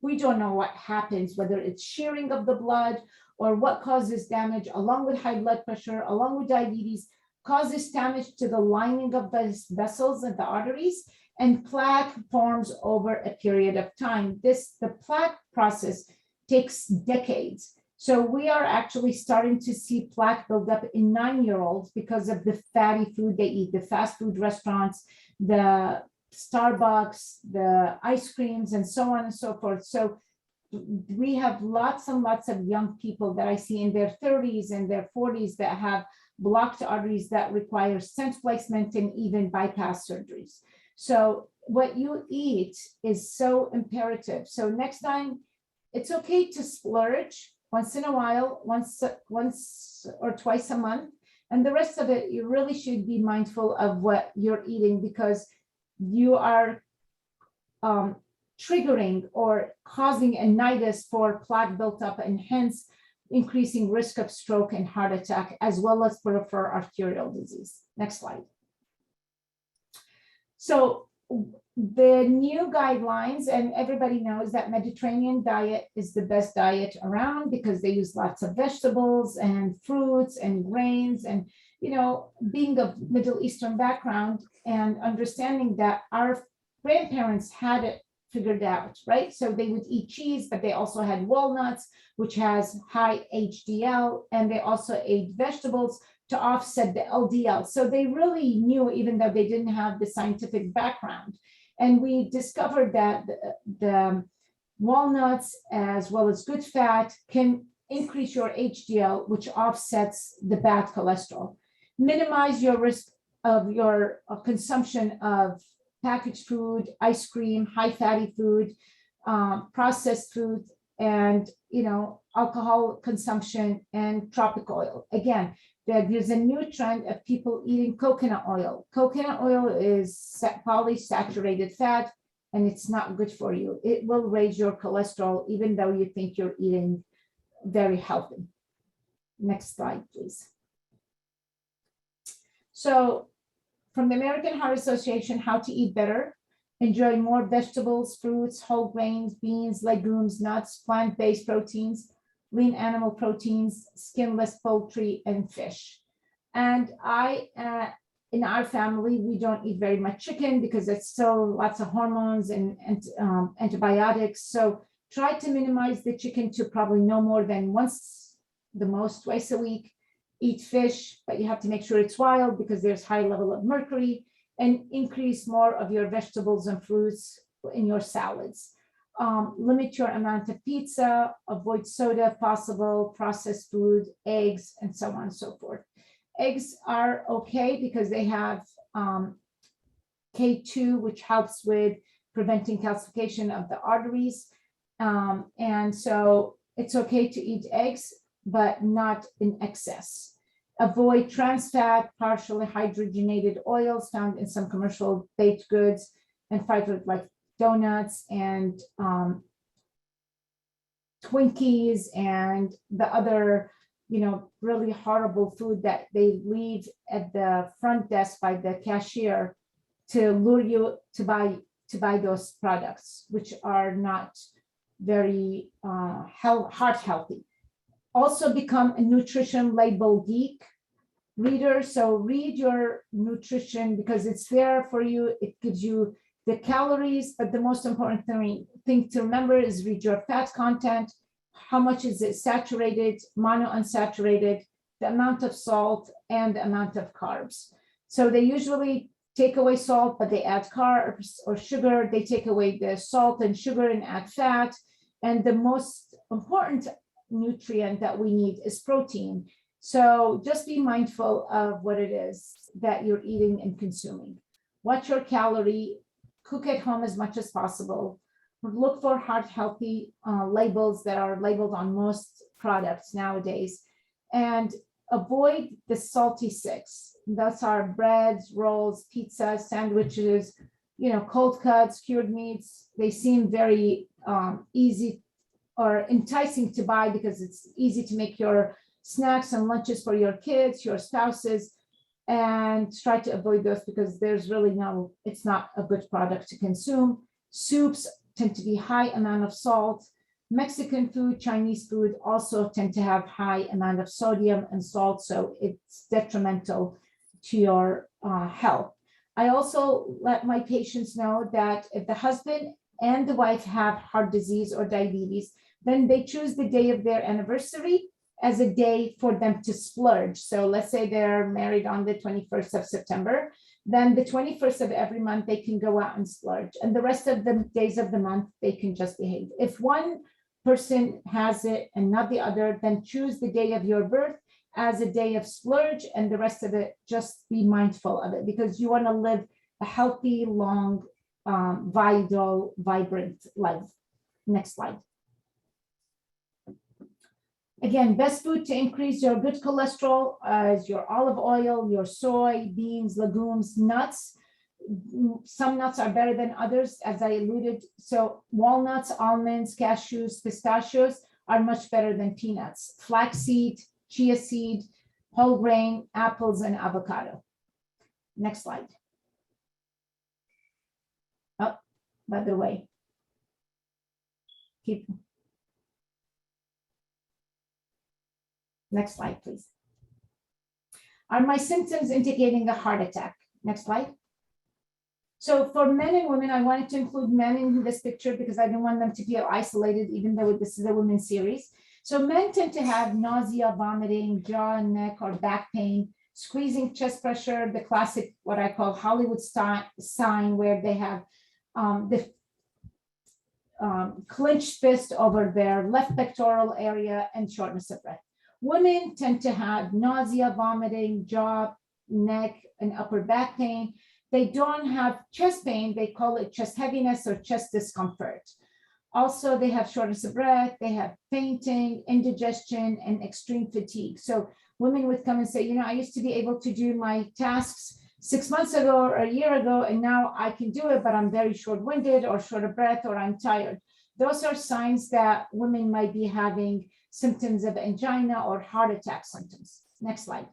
[SPEAKER 4] we don't know what happens, whether it's shearing of the blood or what causes damage, along with high blood pressure, along with diabetes, causes damage to the lining of the vessels and the arteries, and plaque forms over a period of time. The plaque process takes decades. So we are actually starting to see plaque buildup in 9-year-olds because of the fatty food they eat, the fast food restaurants, the Starbucks, the ice creams, and so on and so forth. So we have lots and lots of young people that I see in their 30s and their 40s that have blocked arteries that require stent placement and even bypass surgeries. So what you eat is so imperative. So next time, it's okay to splurge once in a while, once or twice a month. And the rest of it, you really should be mindful of what you're eating, because you are triggering or causing a nidus for plaque buildup, and hence increasing risk of stroke and heart attack, as well as peripheral arterial disease. Next slide. So the new guidelines, and everybody knows that Mediterranean diet is the best diet around because they use lots of vegetables and fruits and grains. And, you know, being of Middle Eastern background and understanding that our grandparents had it figured out, right? So they would eat cheese, but they also had walnuts, which has high HDL, and they also ate vegetables to offset the LDL. So they really knew, even though they didn't have the scientific background. And we discovered that the walnuts, as well as good fat, can increase your HDL, which offsets the bad cholesterol. Minimize your risk of your consumption of packaged food, ice cream, high fatty food, processed food, and alcohol consumption and tropical oil. Again, there's a new trend of people eating coconut oil. Coconut oil is polysaturated fat, and it's not good for you. It will raise your cholesterol, even though you think you're eating very healthy. Next slide, please. So from the American Heart Association, How to Eat Better: enjoy more vegetables, fruits, whole grains, beans, legumes, nuts, plant-based proteins, lean animal proteins, skinless poultry, and fish. And in our family, we don't eat very much chicken because it's still lots of hormones and antibiotics. So try to minimize the chicken to probably no more than once, the most twice a week. Eat fish, but you have to make sure it's wild because there's high level of mercury, and increase more of your vegetables and fruits in your salads. Limit your amount of pizza, avoid soda if possible, processed food, eggs, and so on and so forth. Eggs are okay because they have K2, which helps with preventing calcification of the arteries. And so it's okay to eat eggs, but not in excess. Avoid trans fat, partially hydrogenated oils found in some commercial baked goods, and fight with like donuts and Twinkies and the other, really horrible food that they leave at the front desk by the cashier to lure you to buy those products, which are not very heart healthy. Also become a nutrition label geek reader. So read your nutrition because it's there for you. It gives you the calories, but the most important thing to remember is read your fat content. How much is it saturated, monounsaturated, the amount of salt, and the amount of carbs. So they usually take away salt, but they add carbs or sugar. They take away the salt and sugar and add fat. And the most important nutrient that we need is protein. So just be mindful of what it is that you're eating and consuming. Watch your calorie, cook at home as much as possible. Look for heart healthy labels that are labeled on most products nowadays, and avoid the salty six. Those are breads, rolls, pizzas, sandwiches, cold cuts, cured meats. They seem very easy or enticing to buy because it's easy to make your snacks and lunches for your kids, your spouses, and try to avoid those because there's really it's not a good product to consume. Soups tend to be high amount of salt. Mexican food, Chinese food also tend to have high amount of sodium and salt, so it's detrimental to your health. I also let my patients know that if the husband and the wife have heart disease or diabetes, then they choose the day of their anniversary as a day for them to splurge. So let's say they're married on the 21st of September, then the 21st of every month, they can go out and splurge. And the rest of the days of the month, they can just behave. If one person has it and not the other, then choose the day of your birth as a day of splurge, and the rest of it, just be mindful of it because you want to live a healthy, long, vital, vibrant life. Next slide. Again, best food to increase your good cholesterol is your olive oil, your soy, beans, legumes, nuts. Some nuts are better than others, as I alluded. So walnuts, almonds, cashews, pistachios are much better than peanuts. Flaxseed, chia seed, whole grain, apples, and avocado. Next slide. Oh, by the way, keep. Next slide, please. Are my symptoms indicating a heart attack? Next slide. So for men and women, I wanted to include men in this picture because I didn't want them to feel isolated, even though this is a women's series. So men tend to have nausea, vomiting, jaw and neck or back pain, squeezing chest pressure, the classic, what I call Hollywood sign, where they have the clenched fist over their left pectoral area and shortness of breath. Women tend to have nausea, vomiting, jaw, neck, and upper back pain. They don't have chest pain. They call it chest heaviness or chest discomfort. Also, they have shortness of breath. They have fainting, indigestion, and extreme fatigue. So women would come and say, I used to be able to do my tasks 6 months ago or a year ago, and now I can do it, but I'm very short-winded or short of breath or I'm tired. Those are signs that women might be having symptoms of angina or heart attack symptoms. Next slide.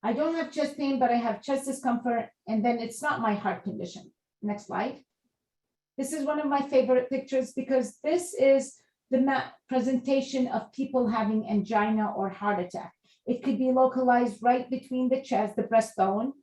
[SPEAKER 4] I don't have chest pain, but I have chest discomfort, and then it's not my heart condition. Next slide. This is one of my favorite pictures because this is the presentation of people having angina or heart attack. It could be localized right between the chest, the breastbone.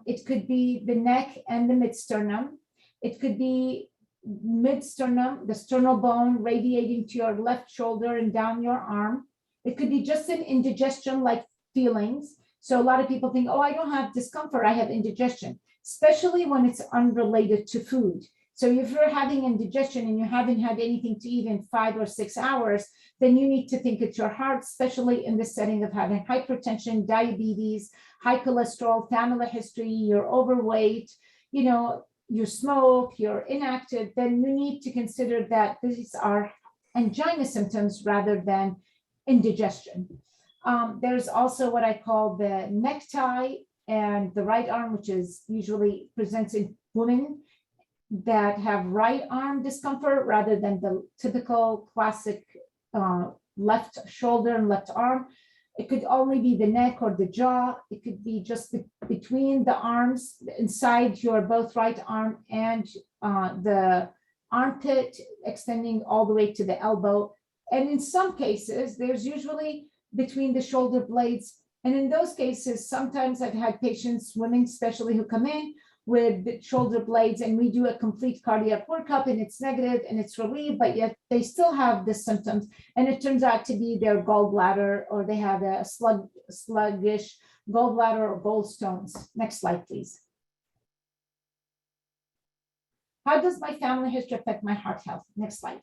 [SPEAKER 4] It could be the neck and the mid-sternum. It could be mid-sternum, the sternal bone radiating to your left shoulder and down your arm. It could be just an indigestion-like feelings. So a lot of people think, oh, I don't have discomfort, I have indigestion, especially when it's unrelated to food. So if you're having indigestion and you haven't had anything to eat in 5 or 6 hours, then you need to think it's your heart, especially in the setting of having hypertension, diabetes, high cholesterol, family history, you're overweight, you smoke, you're inactive, then you need to consider that these are angina symptoms rather than indigestion. There's also what I call the necktie and the right arm, which is usually presents in women that have right arm discomfort rather than the typical classic left shoulder and left arm. It could only be the neck or the jaw. It could be just between the arms, inside your both right arm and the armpit, extending all the way to the elbow. And in some cases, there's usually between the shoulder blades. And in those cases, sometimes I've had patients, women especially, who come in with the shoulder blades, and we do a complete cardiac workup, and it's negative and it's relieved, but yet they still have the symptoms. And it turns out to be their gallbladder, or they have a sluggish gallbladder or gallstones. Next slide, please. How does my family history affect my heart health? Next slide.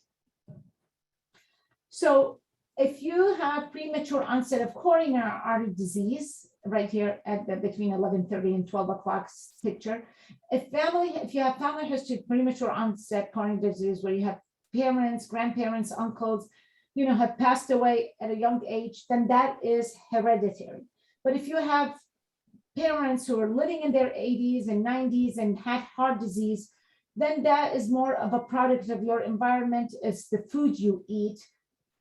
[SPEAKER 4] So if you have premature onset of coronary artery disease, right here at the between 11:30 and 12 o'clock picture, if you have family history of premature onset coronary disease, where you have parents, grandparents, uncles, have passed away at a young age, then that is hereditary. But if you have parents who are living in their 80s and 90s and had heart disease, then that is more of a product of your environment. It's the food you eat.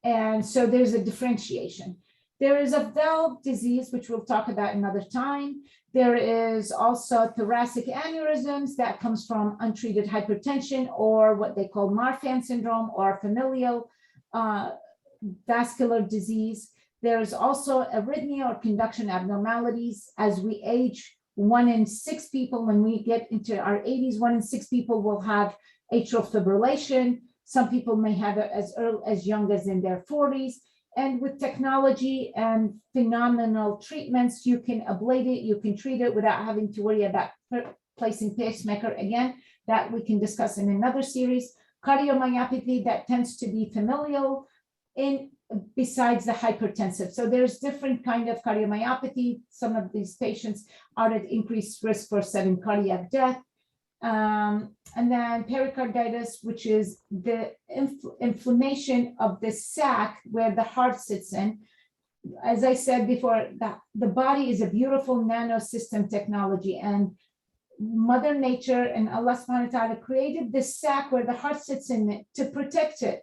[SPEAKER 4] And so there's a differentiation. There is a valve disease, which we'll talk about another time. There is also thoracic aneurysms that comes from untreated hypertension, or what they call Marfan syndrome, or familial vascular disease. There is also arrhythmia or conduction abnormalities. As we age, 1 in 6 people, when we get into our 80s, 1 in 6 people will have atrial fibrillation. Some people may have it as young as in their 40s. And with technology and phenomenal treatments, you can ablate it, you can treat it without having to worry about placing pacemaker again. That we can discuss in another series. Cardiomyopathy, that tends to be familial besides the hypertensive. So there's different kind of cardiomyopathy. Some of these patients are at increased risk for sudden cardiac death. And then pericarditis, which is the inflammation of the sac where the heart sits in. As I said before, the body is a beautiful nanosystem technology, and Mother Nature and Allah subhanahu wa ta'ala created this sac where the heart sits in it to protect it,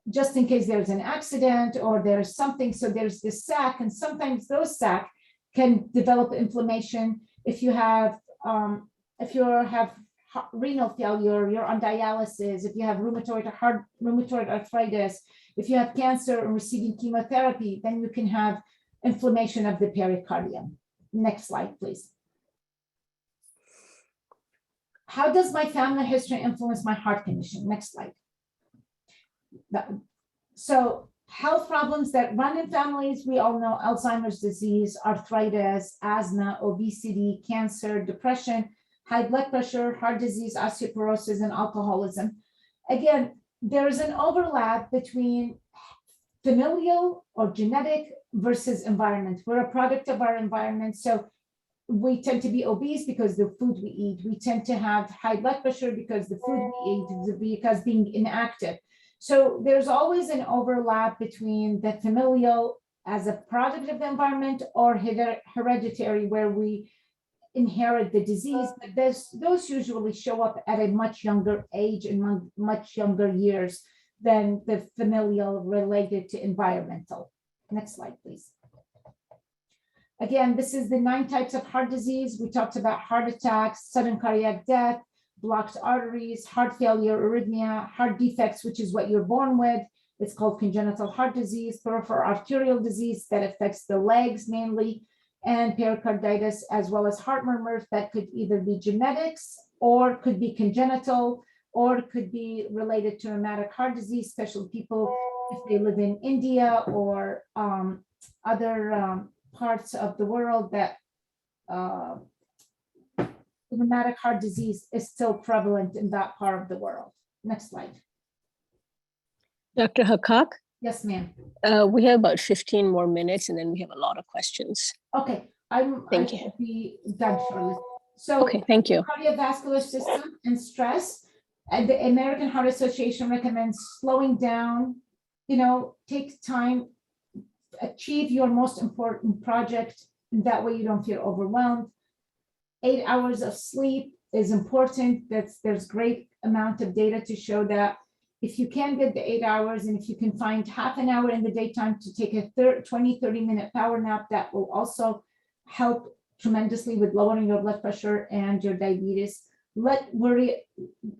[SPEAKER 4] just in case there's an accident or there's something. So there's this sac, and sometimes those sac can develop inflammation. If you have renal failure, you're on dialysis, if you have rheumatoid arthritis, if you have cancer and receiving chemotherapy, then you can have inflammation of the pericardium. Next slide, please. How does my family history influence my heart condition? Next slide. So health problems that run in families, we all know: Alzheimer's disease, arthritis, asthma, obesity, cancer, depression, high blood pressure, heart disease, osteoporosis, and alcoholism. Again, there's an overlap between familial or genetic versus environment. We're a product of our environment. So we tend to be obese because the food we eat. We tend to have high blood pressure because the food we eat, because being inactive. So there's always an overlap between the familial as a product of the environment or hereditary, where we inherit the disease, but those usually show up at a much younger age and much younger years than the familial related to environmental. Next slide, please. Again, this is the 9 types of heart disease. We talked about heart attacks, sudden cardiac death, blocked arteries, heart failure, arrhythmia, heart defects, which is what you're born with. It's called congenital heart disease, peripheral arterial disease that affects the legs mainly, and pericarditis, as well as heart murmurs that could either be genetics or could be congenital or could be related to rheumatic heart disease, especially people if they live in India or other parts of the world that rheumatic heart disease is still prevalent in that part of the world. Next slide.
[SPEAKER 2] Dr. Hakak?
[SPEAKER 4] Yes, ma'am.
[SPEAKER 2] We have about 15 more minutes, and then we have a lot of questions.
[SPEAKER 4] Okay, I should be done shortly. So,
[SPEAKER 2] okay, thank you.
[SPEAKER 4] Cardiovascular system and stress. And the American Heart Association recommends slowing down. Take time, achieve your most important project, and that way you don't feel overwhelmed. 8 hours of sleep is important. There's great amount of data to show that. If you can get the 8 hours, and if you can find half an hour in the daytime to take a 20-30-minute power nap, that will also help tremendously with lowering your blood pressure and your diabetes.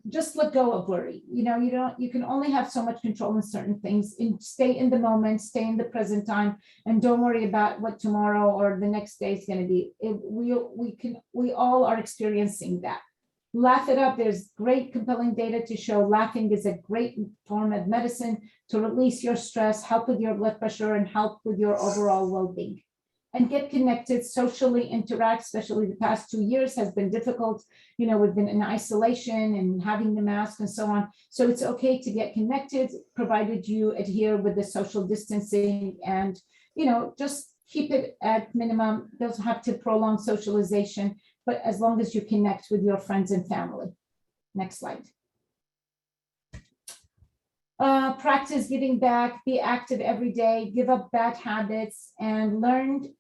[SPEAKER 4] Just let go of worry. You can only have so much control in certain things, and stay in the moment, stay in the present time, and don't worry about what tomorrow or the next day is going to be. We all are experiencing that. Laugh it up. There's great compelling data to show laughing is a great form of medicine to release your stress, help with your blood pressure, and help with your overall well-being. And get connected, socially interact, especially the past 2 years has been difficult. You know, we've been in isolation and having the mask and so on. So it's okay to get connected, provided you adhere with the social distancing and, you know, just keep it at minimum. Doesn't have to prolong socialization, but as long as you connect with your friends and family. Next slide. Practice giving back, be active every day, give up bad habits, and learn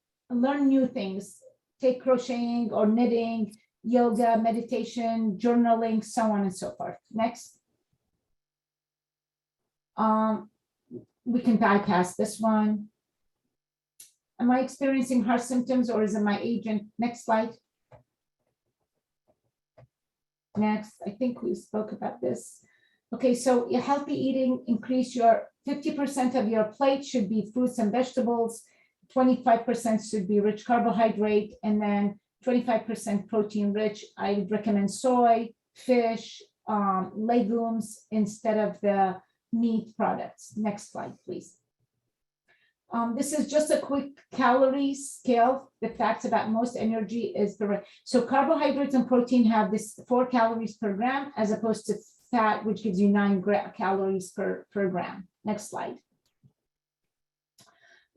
[SPEAKER 4] new things. Take crocheting or knitting, yoga, meditation, journaling, so on and so forth. Next. We can bypass this one. Am I experiencing heart symptoms or is it my agent? Next slide. Next, I think we spoke about this. Okay, so your healthy eating, increase your 50% of your plate should be fruits and vegetables, 25% should be rich carbohydrate, and then 25% protein rich. I would recommend soy, fish, legumes instead of the meat products. Next slide, please. This is just a quick calorie scale. The facts about most energy is correct. So carbohydrates and protein have this 4 calories per gram, as opposed to fat, which gives you 9 calories per gram. Next slide.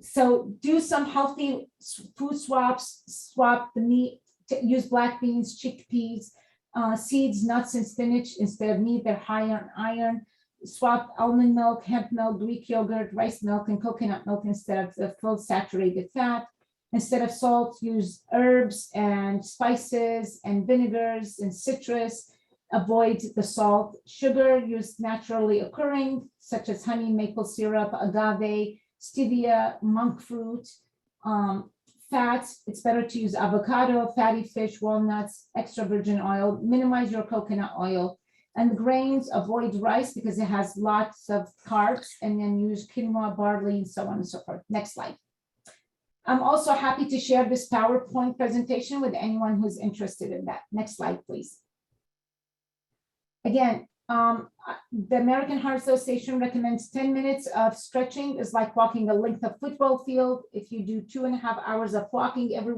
[SPEAKER 4] So do some healthy food swaps, swap the meat, use black beans, chickpeas, seeds, nuts, and spinach instead of meat. They're high on iron. Swap almond milk, hemp milk, Greek yogurt, rice milk, and coconut milk instead of the full saturated fat. Instead of salt, use herbs and spices and vinegars and citrus. Avoid the salt. Sugar, use naturally occurring, such as honey, maple syrup, agave, stevia, monk fruit. Fats, it's better to use avocado, fatty fish, walnuts, extra virgin oil. Minimize your coconut oil. And grains, avoid rice because it has lots of carbs, and then use quinoa, barley, and so on and so forth. Next slide. I'm also happy to share this PowerPoint presentation with anyone who's interested in that. Next slide, please. Again, the American Heart Association recommends 10 minutes of stretching is like walking a length of football field. If you do 2.5 hours of walking every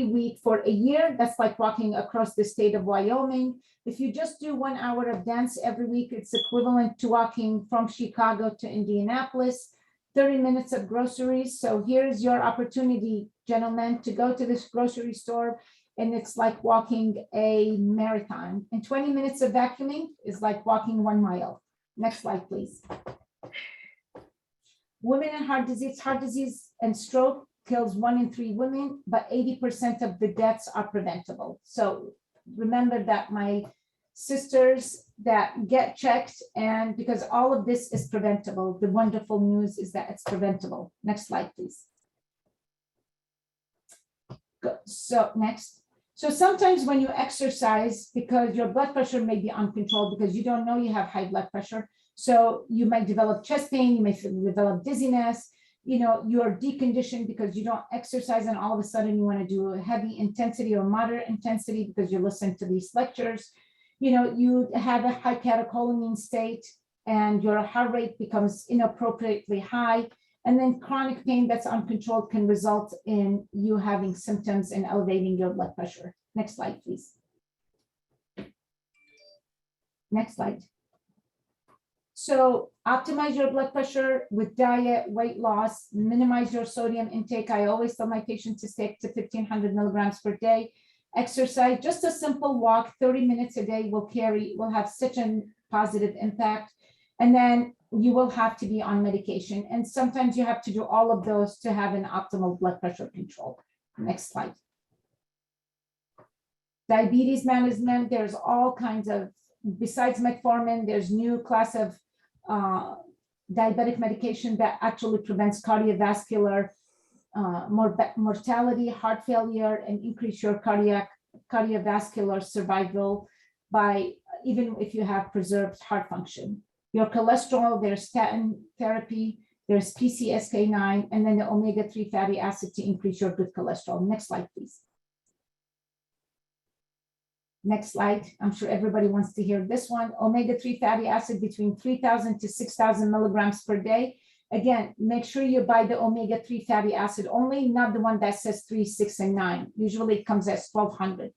[SPEAKER 4] week for a year, that's like walking across the state of Wyoming. If you just do 1 hour of dance every week, it's equivalent to walking from Chicago to Indianapolis. 30 minutes of groceries. So here's your opportunity, gentlemen, to go to this grocery store, and it's like walking a marathon. And 20 minutes of vacuuming is like walking 1 mile. Next slide, please. Women and heart disease and stroke kills 1 in 3 women, but 80% of the deaths are preventable. So remember that, my sisters, that get checked, and because all of this is preventable, the wonderful news is that it's preventable. Next slide, please. Good. So next. So sometimes when you exercise, because your blood pressure may be uncontrolled because you don't know you have high blood pressure, so you might develop chest pain, you may develop dizziness, you know, you're deconditioned because you don't exercise, and all of a sudden you want to do a heavy intensity or moderate intensity because you listen to these lectures. You know, you have a high catecholamine state and your heart rate becomes inappropriately high. And then chronic pain that's uncontrolled can result in you having symptoms and elevating your blood pressure. Next slide, please. Next slide. So optimize your blood pressure with diet, weight loss, minimize your sodium intake. I always tell my patients to stick to 1,500 milligrams per day. Exercise, just a simple walk, 30 minutes a day will have such a positive impact. And then you will have to be on medication. And sometimes you have to do all of those to have an optimal blood pressure control. Next slide. Diabetes management, there's all kinds of, besides metformin, there's new class of diabetic medication that actually prevents cardiovascular mortality, heart failure, and increase your cardiovascular survival by, even if you have preserved heart function. Your cholesterol, there's statin therapy, there's PCSK9, and then the omega-3 fatty acid to increase your good cholesterol. Next slide, please. Next slide. I'm sure everybody wants to hear this one. Omega-3 fatty acid between 3,000 to 6,000 milligrams per day. Again, make sure you buy the omega-3 fatty acid only, not the one that says 3, 6, and 9. Usually it comes as 1,200.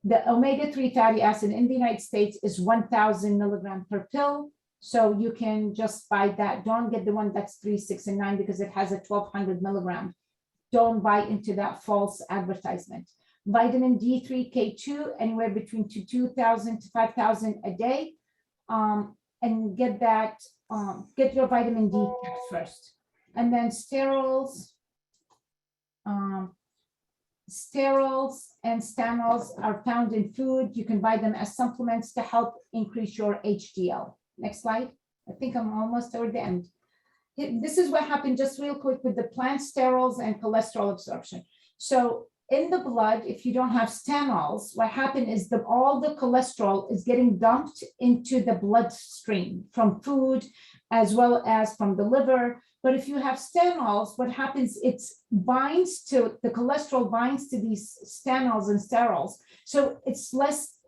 [SPEAKER 4] The omega-3 fatty acid in the United States is 1,000 milligrams per pill. So you can just buy that. Don't get the one that's 3, 6, and 9 because it has a 1,200 milligrams. Don't buy into that false advertisement. Vitamin D3, K2, anywhere between 2,000 to 5,000 a day. And get that, get your vitamin D checked first. And then sterols and stanols are found in food. You can buy them as supplements to help increase your HDL. Next slide. I think I'm almost toward the end. This is what happened, just real quick, with the plant sterols and cholesterol absorption. So in the blood, if you don't have stanols, what happened is that all the cholesterol is getting dumped into the bloodstream from food as well as from the liver. But if you have stanols, what happens, the cholesterol binds to these stanols and sterols. So it's less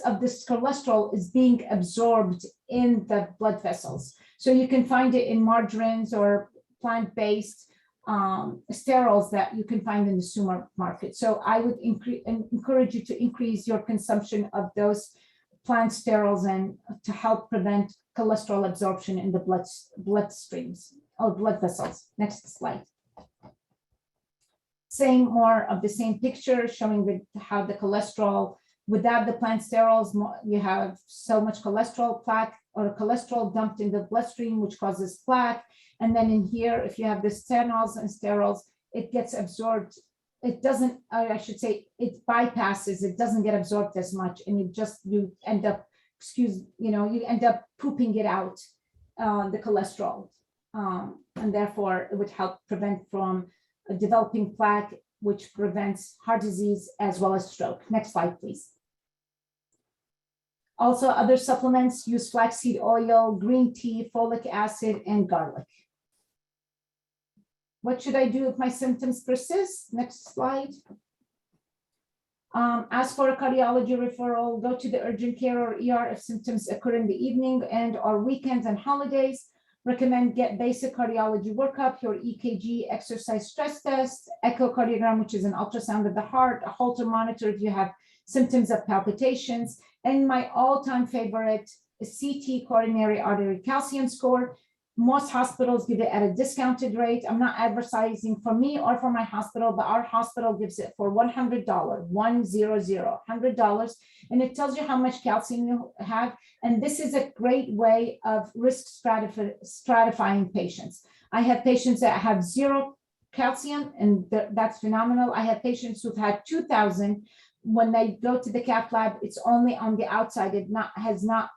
[SPEAKER 4] of this cholesterol is being absorbed in the blood vessels. So you can find it in margarines or plant-based sterols that you can find in the supermarket. So I would encourage you to increase your consumption of those plant sterols and to help prevent cholesterol absorption in the bloodstreams or blood vessels. Next slide. Same, more of the same picture showing how the cholesterol, without the plant sterols, you have so much cholesterol plaque or cholesterol dumped in the bloodstream, which causes plaque. And then in here, if you have the stanols and sterols, it gets absorbed. It doesn't, I should say, it bypasses, it doesn't get absorbed as much. And you end up, you end up pooping it out, the cholesterol. And therefore it would help prevent from developing plaque, which prevents heart disease as well as stroke. Next slide, please. Also, other supplements use flaxseed oil, green tea, folic acid, and garlic. What should I do if my symptoms persist? Next slide. Ask for a cardiology referral, go to the urgent care or ER if symptoms occur in the evening and or weekends and holidays. Recommend get basic cardiology workup, your EKG, exercise stress test, echocardiogram, which is an ultrasound of the heart, a Holter monitor if you have symptoms of palpitations, and my all-time favorite is CT, coronary artery calcium score. Most hospitals give it at a discounted rate. I'm not advertising for me or for my hospital, but our hospital gives it for $100, $100, and it tells you how much calcium you have. And this is a great way of risk stratifying patients. I have patients that have 0 calcium, and that's phenomenal. I have patients who've had 2,000. When they go to the cath lab, it's only on the outside. It has not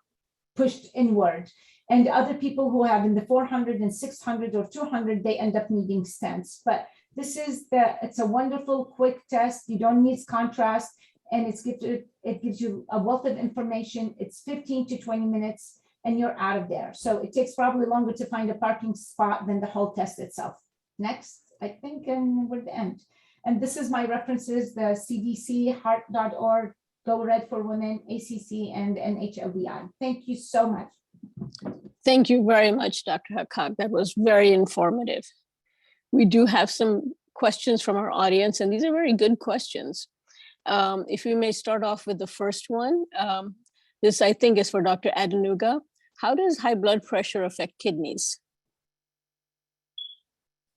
[SPEAKER 4] pushed inward. And other people who have in the 400 and 600 or 200, they end up needing stents. But this is it's a wonderful quick test. You don't need contrast, and it gives you a wealth of information. It's 15 to 20 minutes and you're out of there. So it takes probably longer to find a parking spot than the whole test itself. Next, I think, and we're at the end. And this is my references, the CDC, Hearth.org, Go Red for Women, ACC, and NHLBI. Thank you so much.
[SPEAKER 2] Thank you very much, Dr. Hakak. That was very informative. We do have some questions from our audience, and these are very good questions. If we may start off with the first one. This, I think, is for Dr. Adenuga. How does high blood pressure affect kidneys?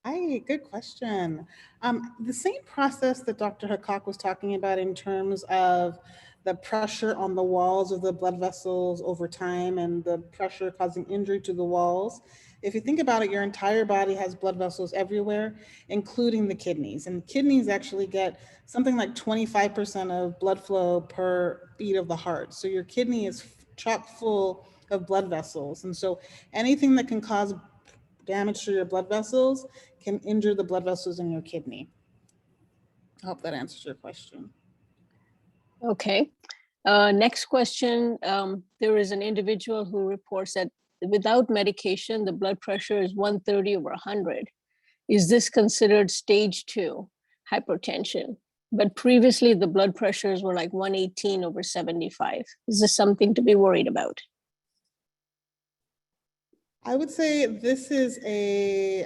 [SPEAKER 3] Hi, good question. The same process that Dr. Hakak was talking about in terms of the pressure on the walls of the blood vessels over time and the pressure causing injury to the walls. If you think about it, your entire body has blood vessels everywhere, including the kidneys. And kidneys actually get something like 25% of blood flow per beat of the heart. So your kidney is chock full of blood vessels. And so anything that can cause damage to your blood vessels can injure the blood vessels in your kidney. I hope that answers your question.
[SPEAKER 2] Okay. Next question. There is an individual who reports that without medication, the blood pressure is 130/100. Is this considered stage 2 hypertension? But previously the blood pressures were like 118/75. Is this something to be worried about?
[SPEAKER 3] I would say this is a,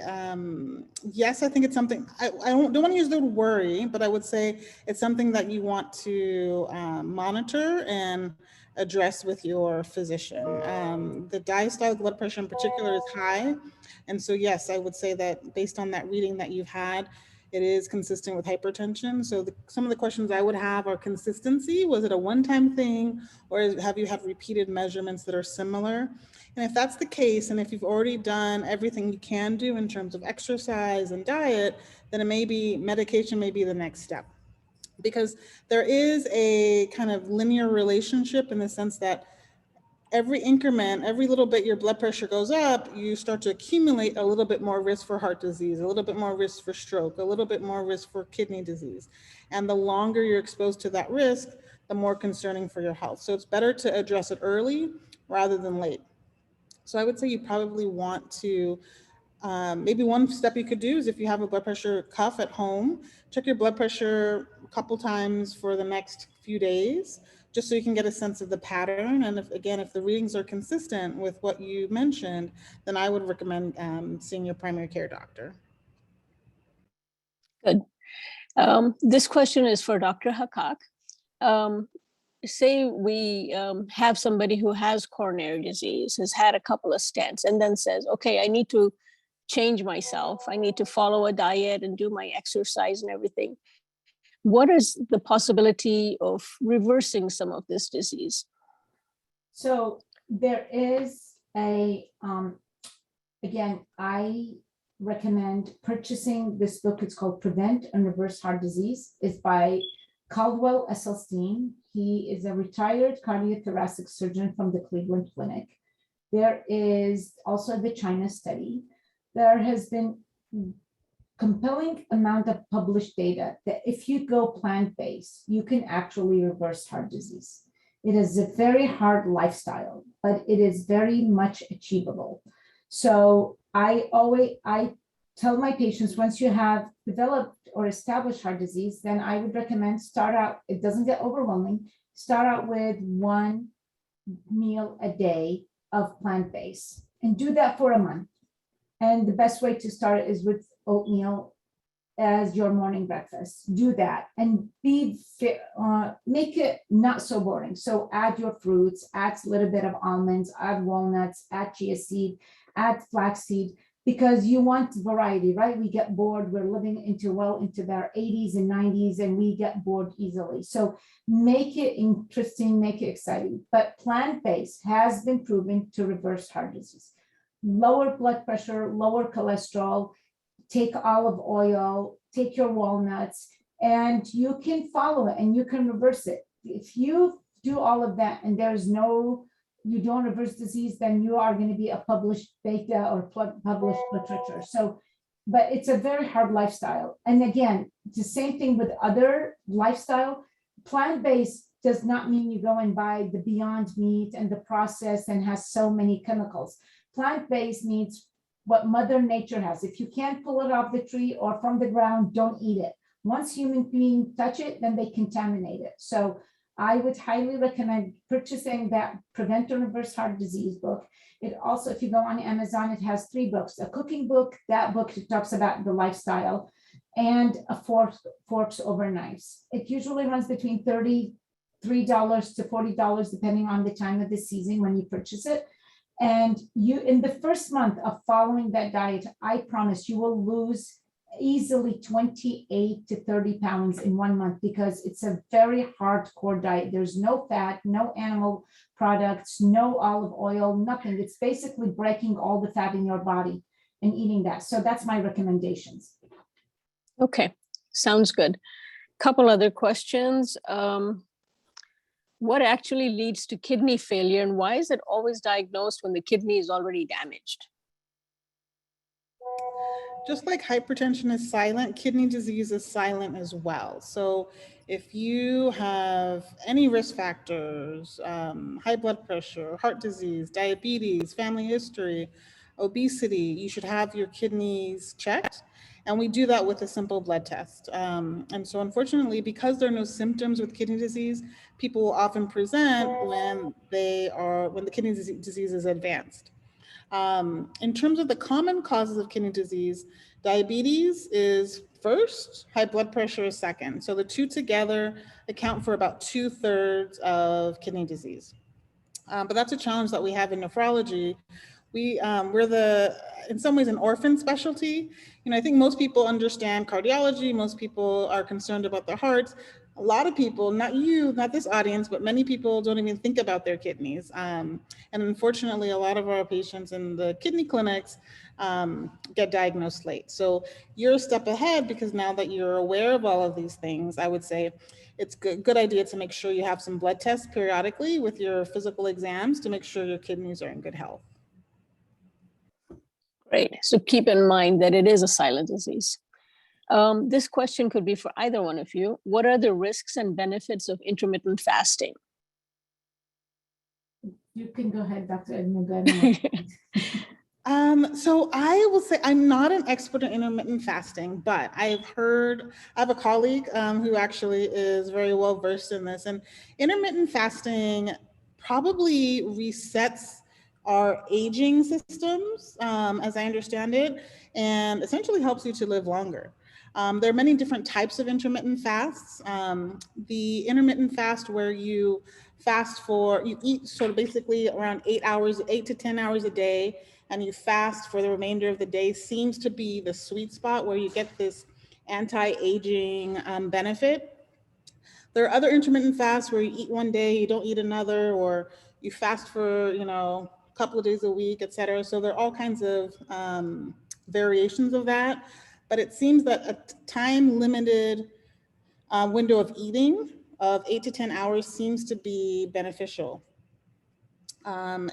[SPEAKER 3] yes, I think it's something, I don't want to use the word worry, but I would say it's something that you want to monitor and address with your physician. The diastolic blood pressure in particular is high. And so, yes, I would say that based on that reading that you've had, it is consistent with hypertension. So some of the questions I would have are consistency. Was it a one-time thing, or have you had repeated measurements that are similar? And if that's the case, and if you've already done everything you can do in terms of exercise and diet, then it may be medication may be the next step. Because there is a kind of linear relationship in the sense that every increment, every little bit your blood pressure goes up, you start to accumulate a little bit more risk for heart disease, a little bit more risk for stroke, a little bit more risk for kidney disease. And the longer you're exposed to that risk, the more concerning for your health. So it's better to address it early rather than late. So I would say you probably want to, maybe one step you could do is if you have a blood pressure cuff at home, check your blood pressure a couple times for the next few days, just so you can get a sense of the pattern. And if the readings are consistent with what you mentioned, then I would recommend seeing your primary care doctor.
[SPEAKER 2] Good. This question is for Dr. Hakak. Say we have somebody who has coronary disease, has had a couple of stents, and then says, okay, I need to change myself. I need to follow a diet and do my exercise and everything. What is the possibility of reversing some of this disease?
[SPEAKER 4] So there is a, again, I recommend purchasing this book. It's called Prevent and Reverse Heart Disease. It's by Caldwell Esselstyn. He is a retired cardiothoracic surgeon from the Cleveland Clinic. There is also the China study. There has been compelling amount of published data that if you go plant-based, you can actually reverse heart disease. It is a very hard lifestyle, but it is very much achievable. So I tell my patients, once you have developed or established heart disease, then I would recommend start out, it doesn't get overwhelming, start out with one meal a day of plant-based and do that for a month. And the best way to start is with oatmeal as your morning breakfast. Do that and make it not so boring. So add your fruits, add a little bit of almonds, add walnuts, add chia seed, add flaxseed, because you want variety, right? We get bored. We're living into their 80s and 90s, and we get bored easily. So make it interesting, make it exciting. But plant-based has been proven to reverse heart disease. Lower blood pressure, lower cholesterol, take olive oil, take your walnuts, and you can follow it and you can reverse it. If you do all of that and you don't reverse disease, then you are going to be a published data or published literature. So, but it's a very hard lifestyle. And again, it's the same thing with other lifestyle. Plant-based does not mean you go and buy the Beyond Meat and the processed and has so many chemicals. Plant-based means what Mother Nature has. If you can't pull it off the tree or from the ground, don't eat it. Once human beings touch it, then they contaminate it. So I would highly recommend purchasing that Prevent and Reverse Heart Disease book. It also, if you go on Amazon, it has 3 books, a cooking book, that book talks about the lifestyle, and a forks over knives. It usually runs between $33 to $40, depending on the time of the season when you purchase it. And you, in the first month of following that diet, I promise you will lose easily 28 to 30 pounds in 1 month, because it's a very hardcore diet. There's no fat, no animal products, no olive oil, nothing. It's basically breaking all the fat in your body and eating that. So that's my recommendations.
[SPEAKER 2] Okay, sounds good. Couple other questions. What actually leads to kidney failure, and why is it always diagnosed when the kidney is already damaged?
[SPEAKER 3] Just like hypertension is silent, kidney disease is silent as well. So if you have any risk factors, high blood pressure, heart disease, diabetes, family history, obesity, you should have your kidneys checked. And we do that with a simple blood test. And so unfortunately, because there are no symptoms with kidney disease, people will often present when the kidney disease is advanced. In terms of the common causes of kidney disease, diabetes is first, high blood pressure is second. So the two together account for about 2/3 of kidney disease. But that's a challenge that we have in nephrology. We're in some ways an orphan specialty. I think most people understand cardiology. Most people are concerned about their hearts. A lot of people, not you, not this audience, but many people don't even think about their kidneys. And unfortunately, a lot of our patients in the kidney clinics get diagnosed late. So you're a step ahead because now that you're aware of all of these things, I would say it's a good idea to make sure you have some blood tests periodically with your physical exams to make sure your kidneys are in good health.
[SPEAKER 2] Great. So keep in mind that it is a silent disease. This question could be for either one of you. What are the risks and benefits of intermittent fasting?
[SPEAKER 4] You can go ahead, Dr. Edmund.
[SPEAKER 3] So I will say I'm not an expert in intermittent fasting, but I have a colleague who actually is very well versed in this. And intermittent fasting probably resets our aging systems, as I understand it, and essentially helps you to live longer. There are many different types of intermittent fasts. The intermittent fast where you eat sort of basically around 8 to 10 hours a day, and you fast for the remainder of the day seems to be the sweet spot where you get this anti-aging benefit. There are other intermittent fasts where you eat one day, you don't eat another, or you fast for, a couple of days a week, et cetera. So there are all kinds of variations of that. But it seems that a time-limited window of eating of 8 to 10 hours seems to be beneficial. And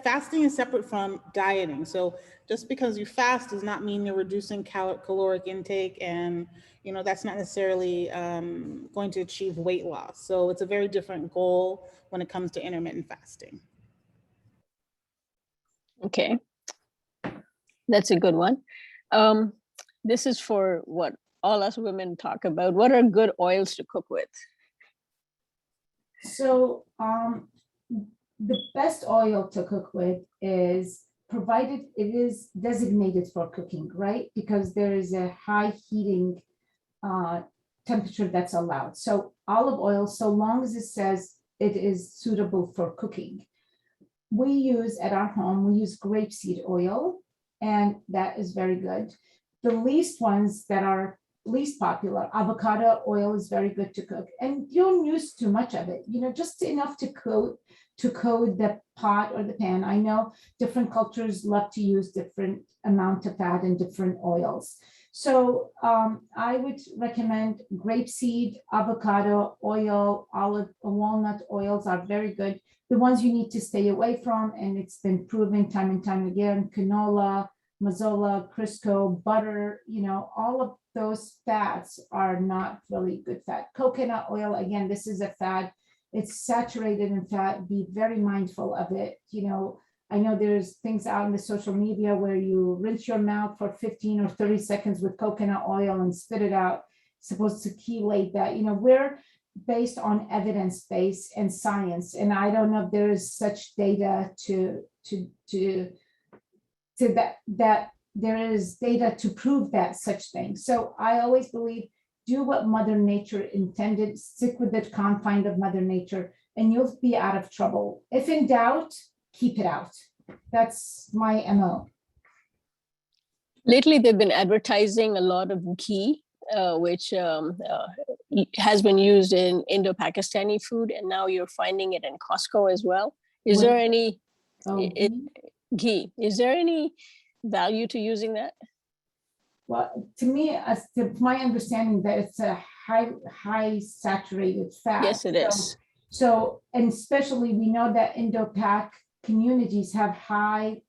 [SPEAKER 3] fasting is separate from dieting. So just because you fast does not mean you're reducing caloric intake, and that's not necessarily going to achieve weight loss. So it's a very different goal when it comes to intermittent fasting.
[SPEAKER 2] Okay, that's a good one. This is for what all us women talk about. What are good oils to cook with?
[SPEAKER 4] So the best oil to cook with is, provided it is designated for cooking, right? Because there is a high heating temperature that's allowed. So olive oil, so long as it says it is suitable for cooking. We use at our home, we use grapeseed oil, and that is very good. The least ones that are least popular, avocado oil is very good to cook, and you don't use too much of it, just enough to coat the pot or the pan. I know different cultures love to use different amount of fat and different oils. So I would recommend grapeseed, avocado oil, olive, walnut oils are very good. The ones you need to stay away from, and it's been proven time and time again, canola, mazola, Crisco, butter, all of those fats are not really good fat. Coconut oil, again, this is a fat. It's saturated in fat. Be very mindful of it. I know there's things out in the social media where you rinse your mouth for 15 or 30 seconds with coconut oil and spit it out. It's supposed to chelate that. We're based on evidence-based and science, and I don't know if there is such data that there is data to prove that such thing. So I always believe, do what Mother Nature intended, stick with the confines of Mother Nature, and you'll be out of trouble. If in doubt, keep it out. That's my MO.
[SPEAKER 2] Lately, they've been advertising a lot of ghee, which has been used in Indo-Pakistani food, and now you're finding it in Costco as well. Is there any ghee? Is there any value to using that?
[SPEAKER 4] Well, to me, as to my understanding, that it's a high saturated fat.
[SPEAKER 2] Yes, it is.
[SPEAKER 4] So, and especially we know that Indo-Pak communities have high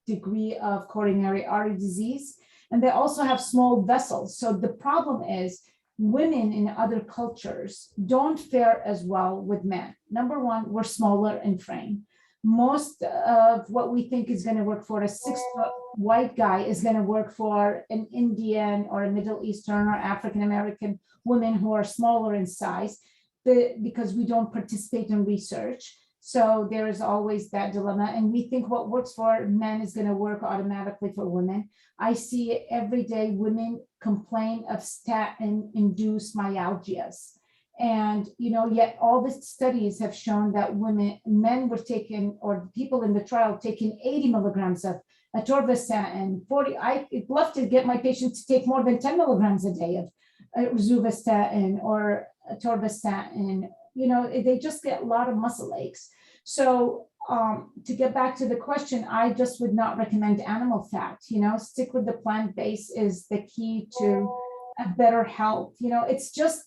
[SPEAKER 4] degree of coronary artery disease, and they also have small vessels. So the problem is women in other cultures don't fare as well with men. Number one, we're smaller in frame. most of what we think is going to work for a 6-foot white guy is going to work for an Indian or a Middle Eastern or African American women who are smaller in size, because we don't participate in research. So there is always that dilemma. And we think what works for men is going to work automatically for women. I see it every day. Women complain of statin-induced myalgias. And, yet all the studies have shown that men were taking, or people in the trial taking 80 milligrams of atorvastatin, 40. I'd love to get my patients to take more than 10 milligrams a day of rosuvastatin or atorvastatin. They just get a lot of muscle aches. So to get back to the question, I just would not recommend animal fat. Stick with the plant-based is the key to a better health. It's just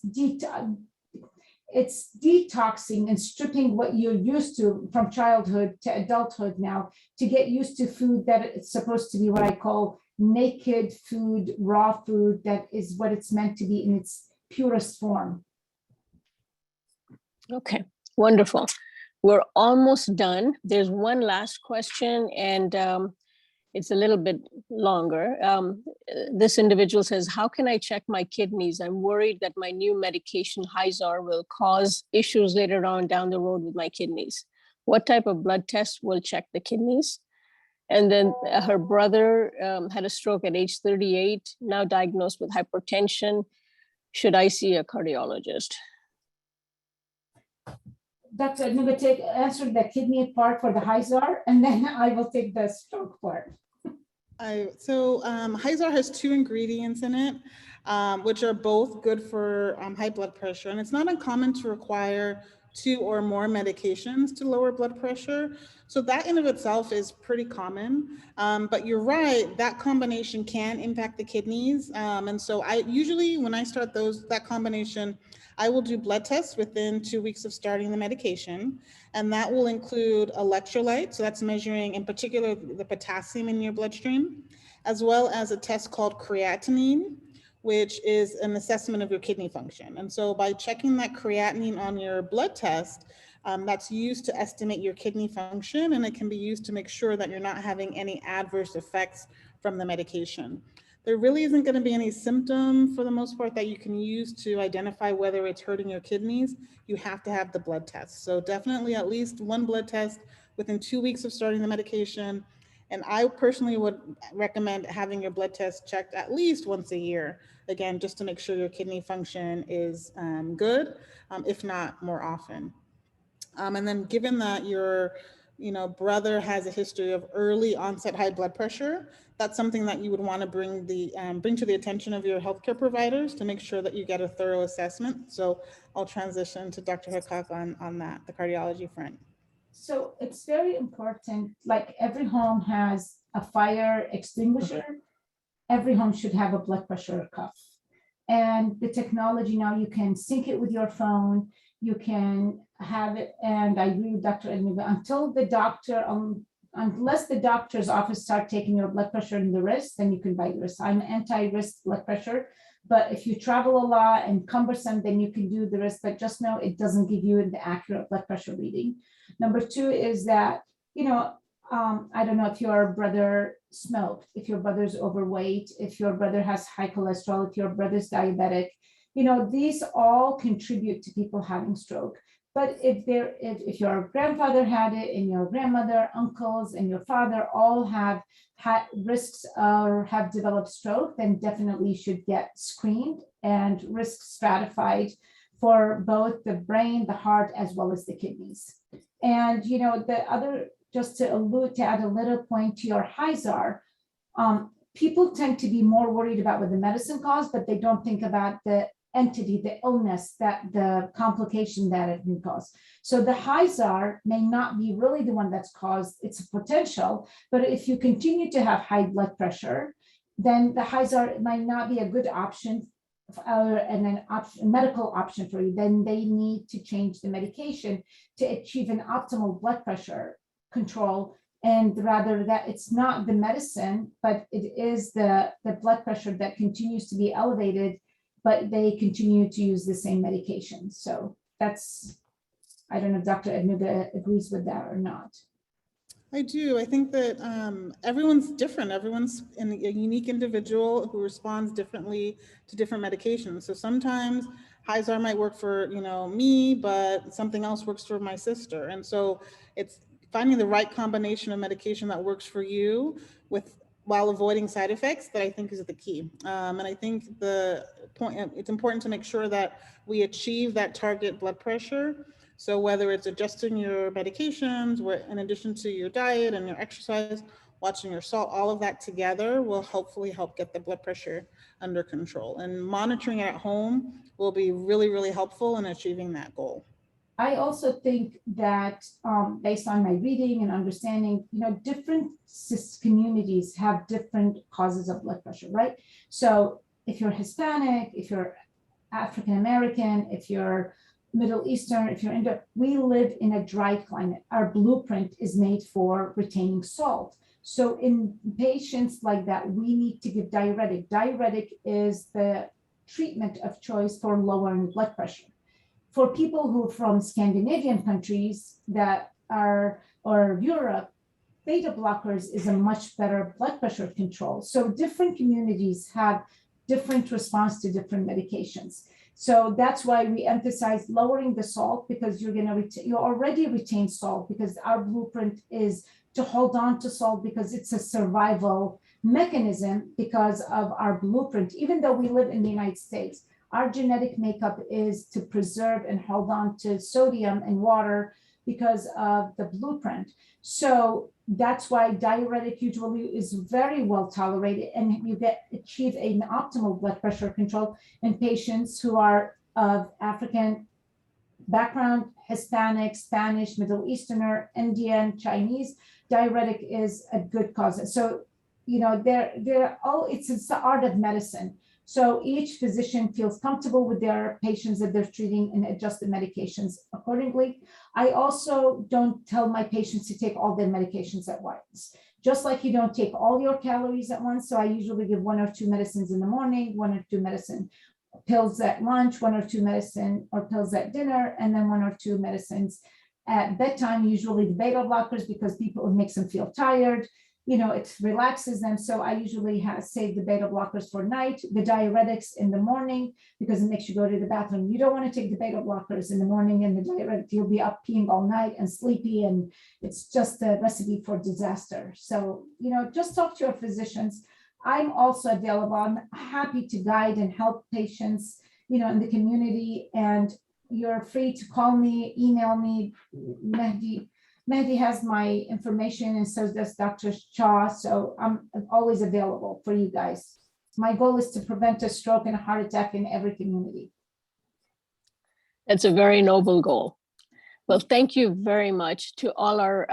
[SPEAKER 4] it's detoxing and stripping what you're used to from childhood to adulthood now to get used to food that it's supposed to be what I call naked food, raw food, that is what it's meant to be in its purest form.
[SPEAKER 2] Okay, wonderful. We're almost done. There's one last question, and it's a little bit longer. This individual says, how can I check my kidneys? I'm worried that my new medication, Hyzar, will cause issues later on down the road with my kidneys. What type of blood test will check the kidneys? And then her brother had a stroke at age 38, now diagnosed with hypertension. Should I see a cardiologist?
[SPEAKER 4] Dr. I'm going to answer the kidney part for the Hyzar, and then I will take the stroke part.
[SPEAKER 3] Hyzar has 2 ingredients in it, which are both good for high blood pressure. And it's not uncommon to require 2 or more medications to lower blood pressure. So that in of itself is pretty common. But you're right, that combination can impact the kidneys. And so I usually, when I start that combination, I will do blood tests within 2 weeks of starting the medication. And that will include electrolytes. So that's measuring in particular the potassium in your bloodstream, as well as a test called creatinine, which is an assessment of your kidney function. And so by checking that creatinine on your blood test, that's used to estimate your kidney function, and it can be used to make sure that you're not having any adverse effects from the medication. There really isn't going to be any symptom for the most part that you can use to identify whether it's hurting your kidneys. You have to have the blood test. So definitely at least 1 blood test within 2 weeks of starting the medication. And I personally would recommend having your blood test checked at least once a year, again, just to make sure your kidney function is good, if not more often. And then given that your brother has a history of early onset high blood pressure, that's something that you would want to bring to the attention of your healthcare providers to make sure that you get a thorough assessment. So I'll transition to Dr. Hickok on that, the cardiology front.
[SPEAKER 4] So it's very important, like every home has a fire extinguisher. Every home should have a blood pressure cuff. And the technology now, you can sync it with your phone, you can have it, and I agree with Dr. Edmund, unless the doctor's office start taking your blood pressure in the wrist, then you can buy the wrist. I'm anti-wrist blood pressure, but if you travel a lot and cumbersome, then you can do the wrist, but just know it doesn't give you the accurate blood pressure reading. Number 2 is that, I don't know if your brother smoked, if your brother's overweight, if your brother has high cholesterol, if your brother's diabetic, these all contribute to people having stroke. But if your grandfather had it, and your grandmother, uncles, and your father all have had risks or have developed stroke, then definitely should get screened and risk stratified for both the brain, the heart, as well as the kidneys. And the other, just to add a little point to your Hyzar, people tend to be more worried about what the medicine caused, but they don't think about the entity, the illness, the complication that it can cause. So the Hyzar may not be really the one that's caused, it's a potential, but if you continue to have high blood pressure, then the Hyzar might not be a good option and medical option for you. Then they need to change the medication to achieve an optimal blood pressure control. And rather that it's not the medicine, but it is the blood pressure that continues to be elevated, but they continue to use the same medication. So that's, I don't know if Dr. Ednuga agrees with that or not.
[SPEAKER 3] I do. I think that everyone's different. Everyone's a unique individual who responds differently to different medications. So sometimes Hyzar might work for, me, but something else works for my sister. And so it's finding the right combination of medication that works for you while avoiding side effects that I think is the key. And I think it's important to make sure that we achieve that target blood pressure. So whether it's adjusting your medications, in addition to your diet and your exercise, watching your salt, all of that together will hopefully help get the blood pressure under control. And monitoring it at home will be really, really helpful in achieving that goal.
[SPEAKER 4] I also think that based on my reading and understanding, different communities have different causes of blood pressure, right? So if you're Hispanic, if you're African-American, if you're Middle Eastern, if you're Indo, we live in a dry climate. Our blueprint is made for retaining salt. So in patients like that, we need to give diuretic. Diuretic is the treatment of choice for lowering blood pressure. For people who are from Scandinavian countries or Europe, beta blockers is a much better blood pressure control. So different communities have different response to different medications. So that's why we emphasize lowering the salt, because you already retain salt, because our blueprint is to hold on to salt because it's a survival mechanism because of our blueprint. Even though we live in the United States, our genetic makeup is to preserve and hold on to sodium and water because of the blueprint. So that's why diuretic usually is very well tolerated, and you achieve an optimal blood pressure control in patients who are of African background, Hispanic, Spanish, Middle Easterner, Indian, Chinese. Diuretic is a good cause. So, it's the art of medicine. So each physician feels comfortable with their patients that they're treating and adjust the medications accordingly. I also don't tell my patients to take all their medications at once. Just like you don't take all your calories at once. So I usually give 1 or 2 medicines in the morning, 1 or 2 medicine pills at lunch, 1 or 2 medicine or pills at dinner, and then 1 or 2 medicines at bedtime, usually the beta blockers, because it makes them feel tired. It relaxes them. So I usually save the beta blockers for night, the diuretics in the morning, because it makes you go to the bathroom. You don't want to take the beta blockers in the morning and the diuretic. You'll be up peeing all night and sleepy, and it's just a recipe for disaster. So, just talk to your physicians. I'm also available. I'm happy to guide and help patients, in the community, and you're free to call me, email me. Mehdi has my information, and so does Dr. Shah. So I'm always available for you guys. My goal is to prevent a stroke and a heart attack in every community.
[SPEAKER 2] That's a very noble goal. Well, thank you very much to all our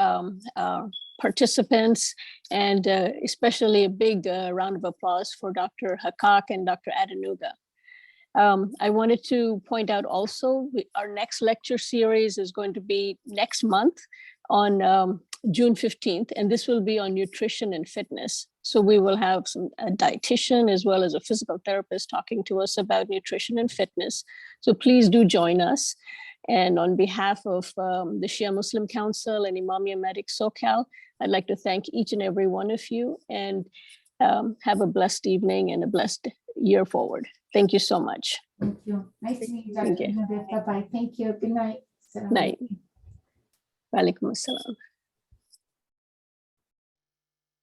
[SPEAKER 2] participants, and especially a big round of applause for Dr. Hakak and Dr. Adenuga. I wanted to point out also, our next lecture series is going to be next month on June 15th, and this will be on nutrition and fitness. So we will have a dietitian as well as a physical therapist talking to us about nutrition and fitness. So please do join us. And on behalf of the Shia Muslim Council and Imamia Medics SoCal, I'd like to thank each and every one of you, and have a blessed evening and a blessed year forward. Thank you so much.
[SPEAKER 4] Thank you. Nice to meet you, Dr. Bye-bye. Thank you. Good night.
[SPEAKER 2] Night. Walaikum assalam.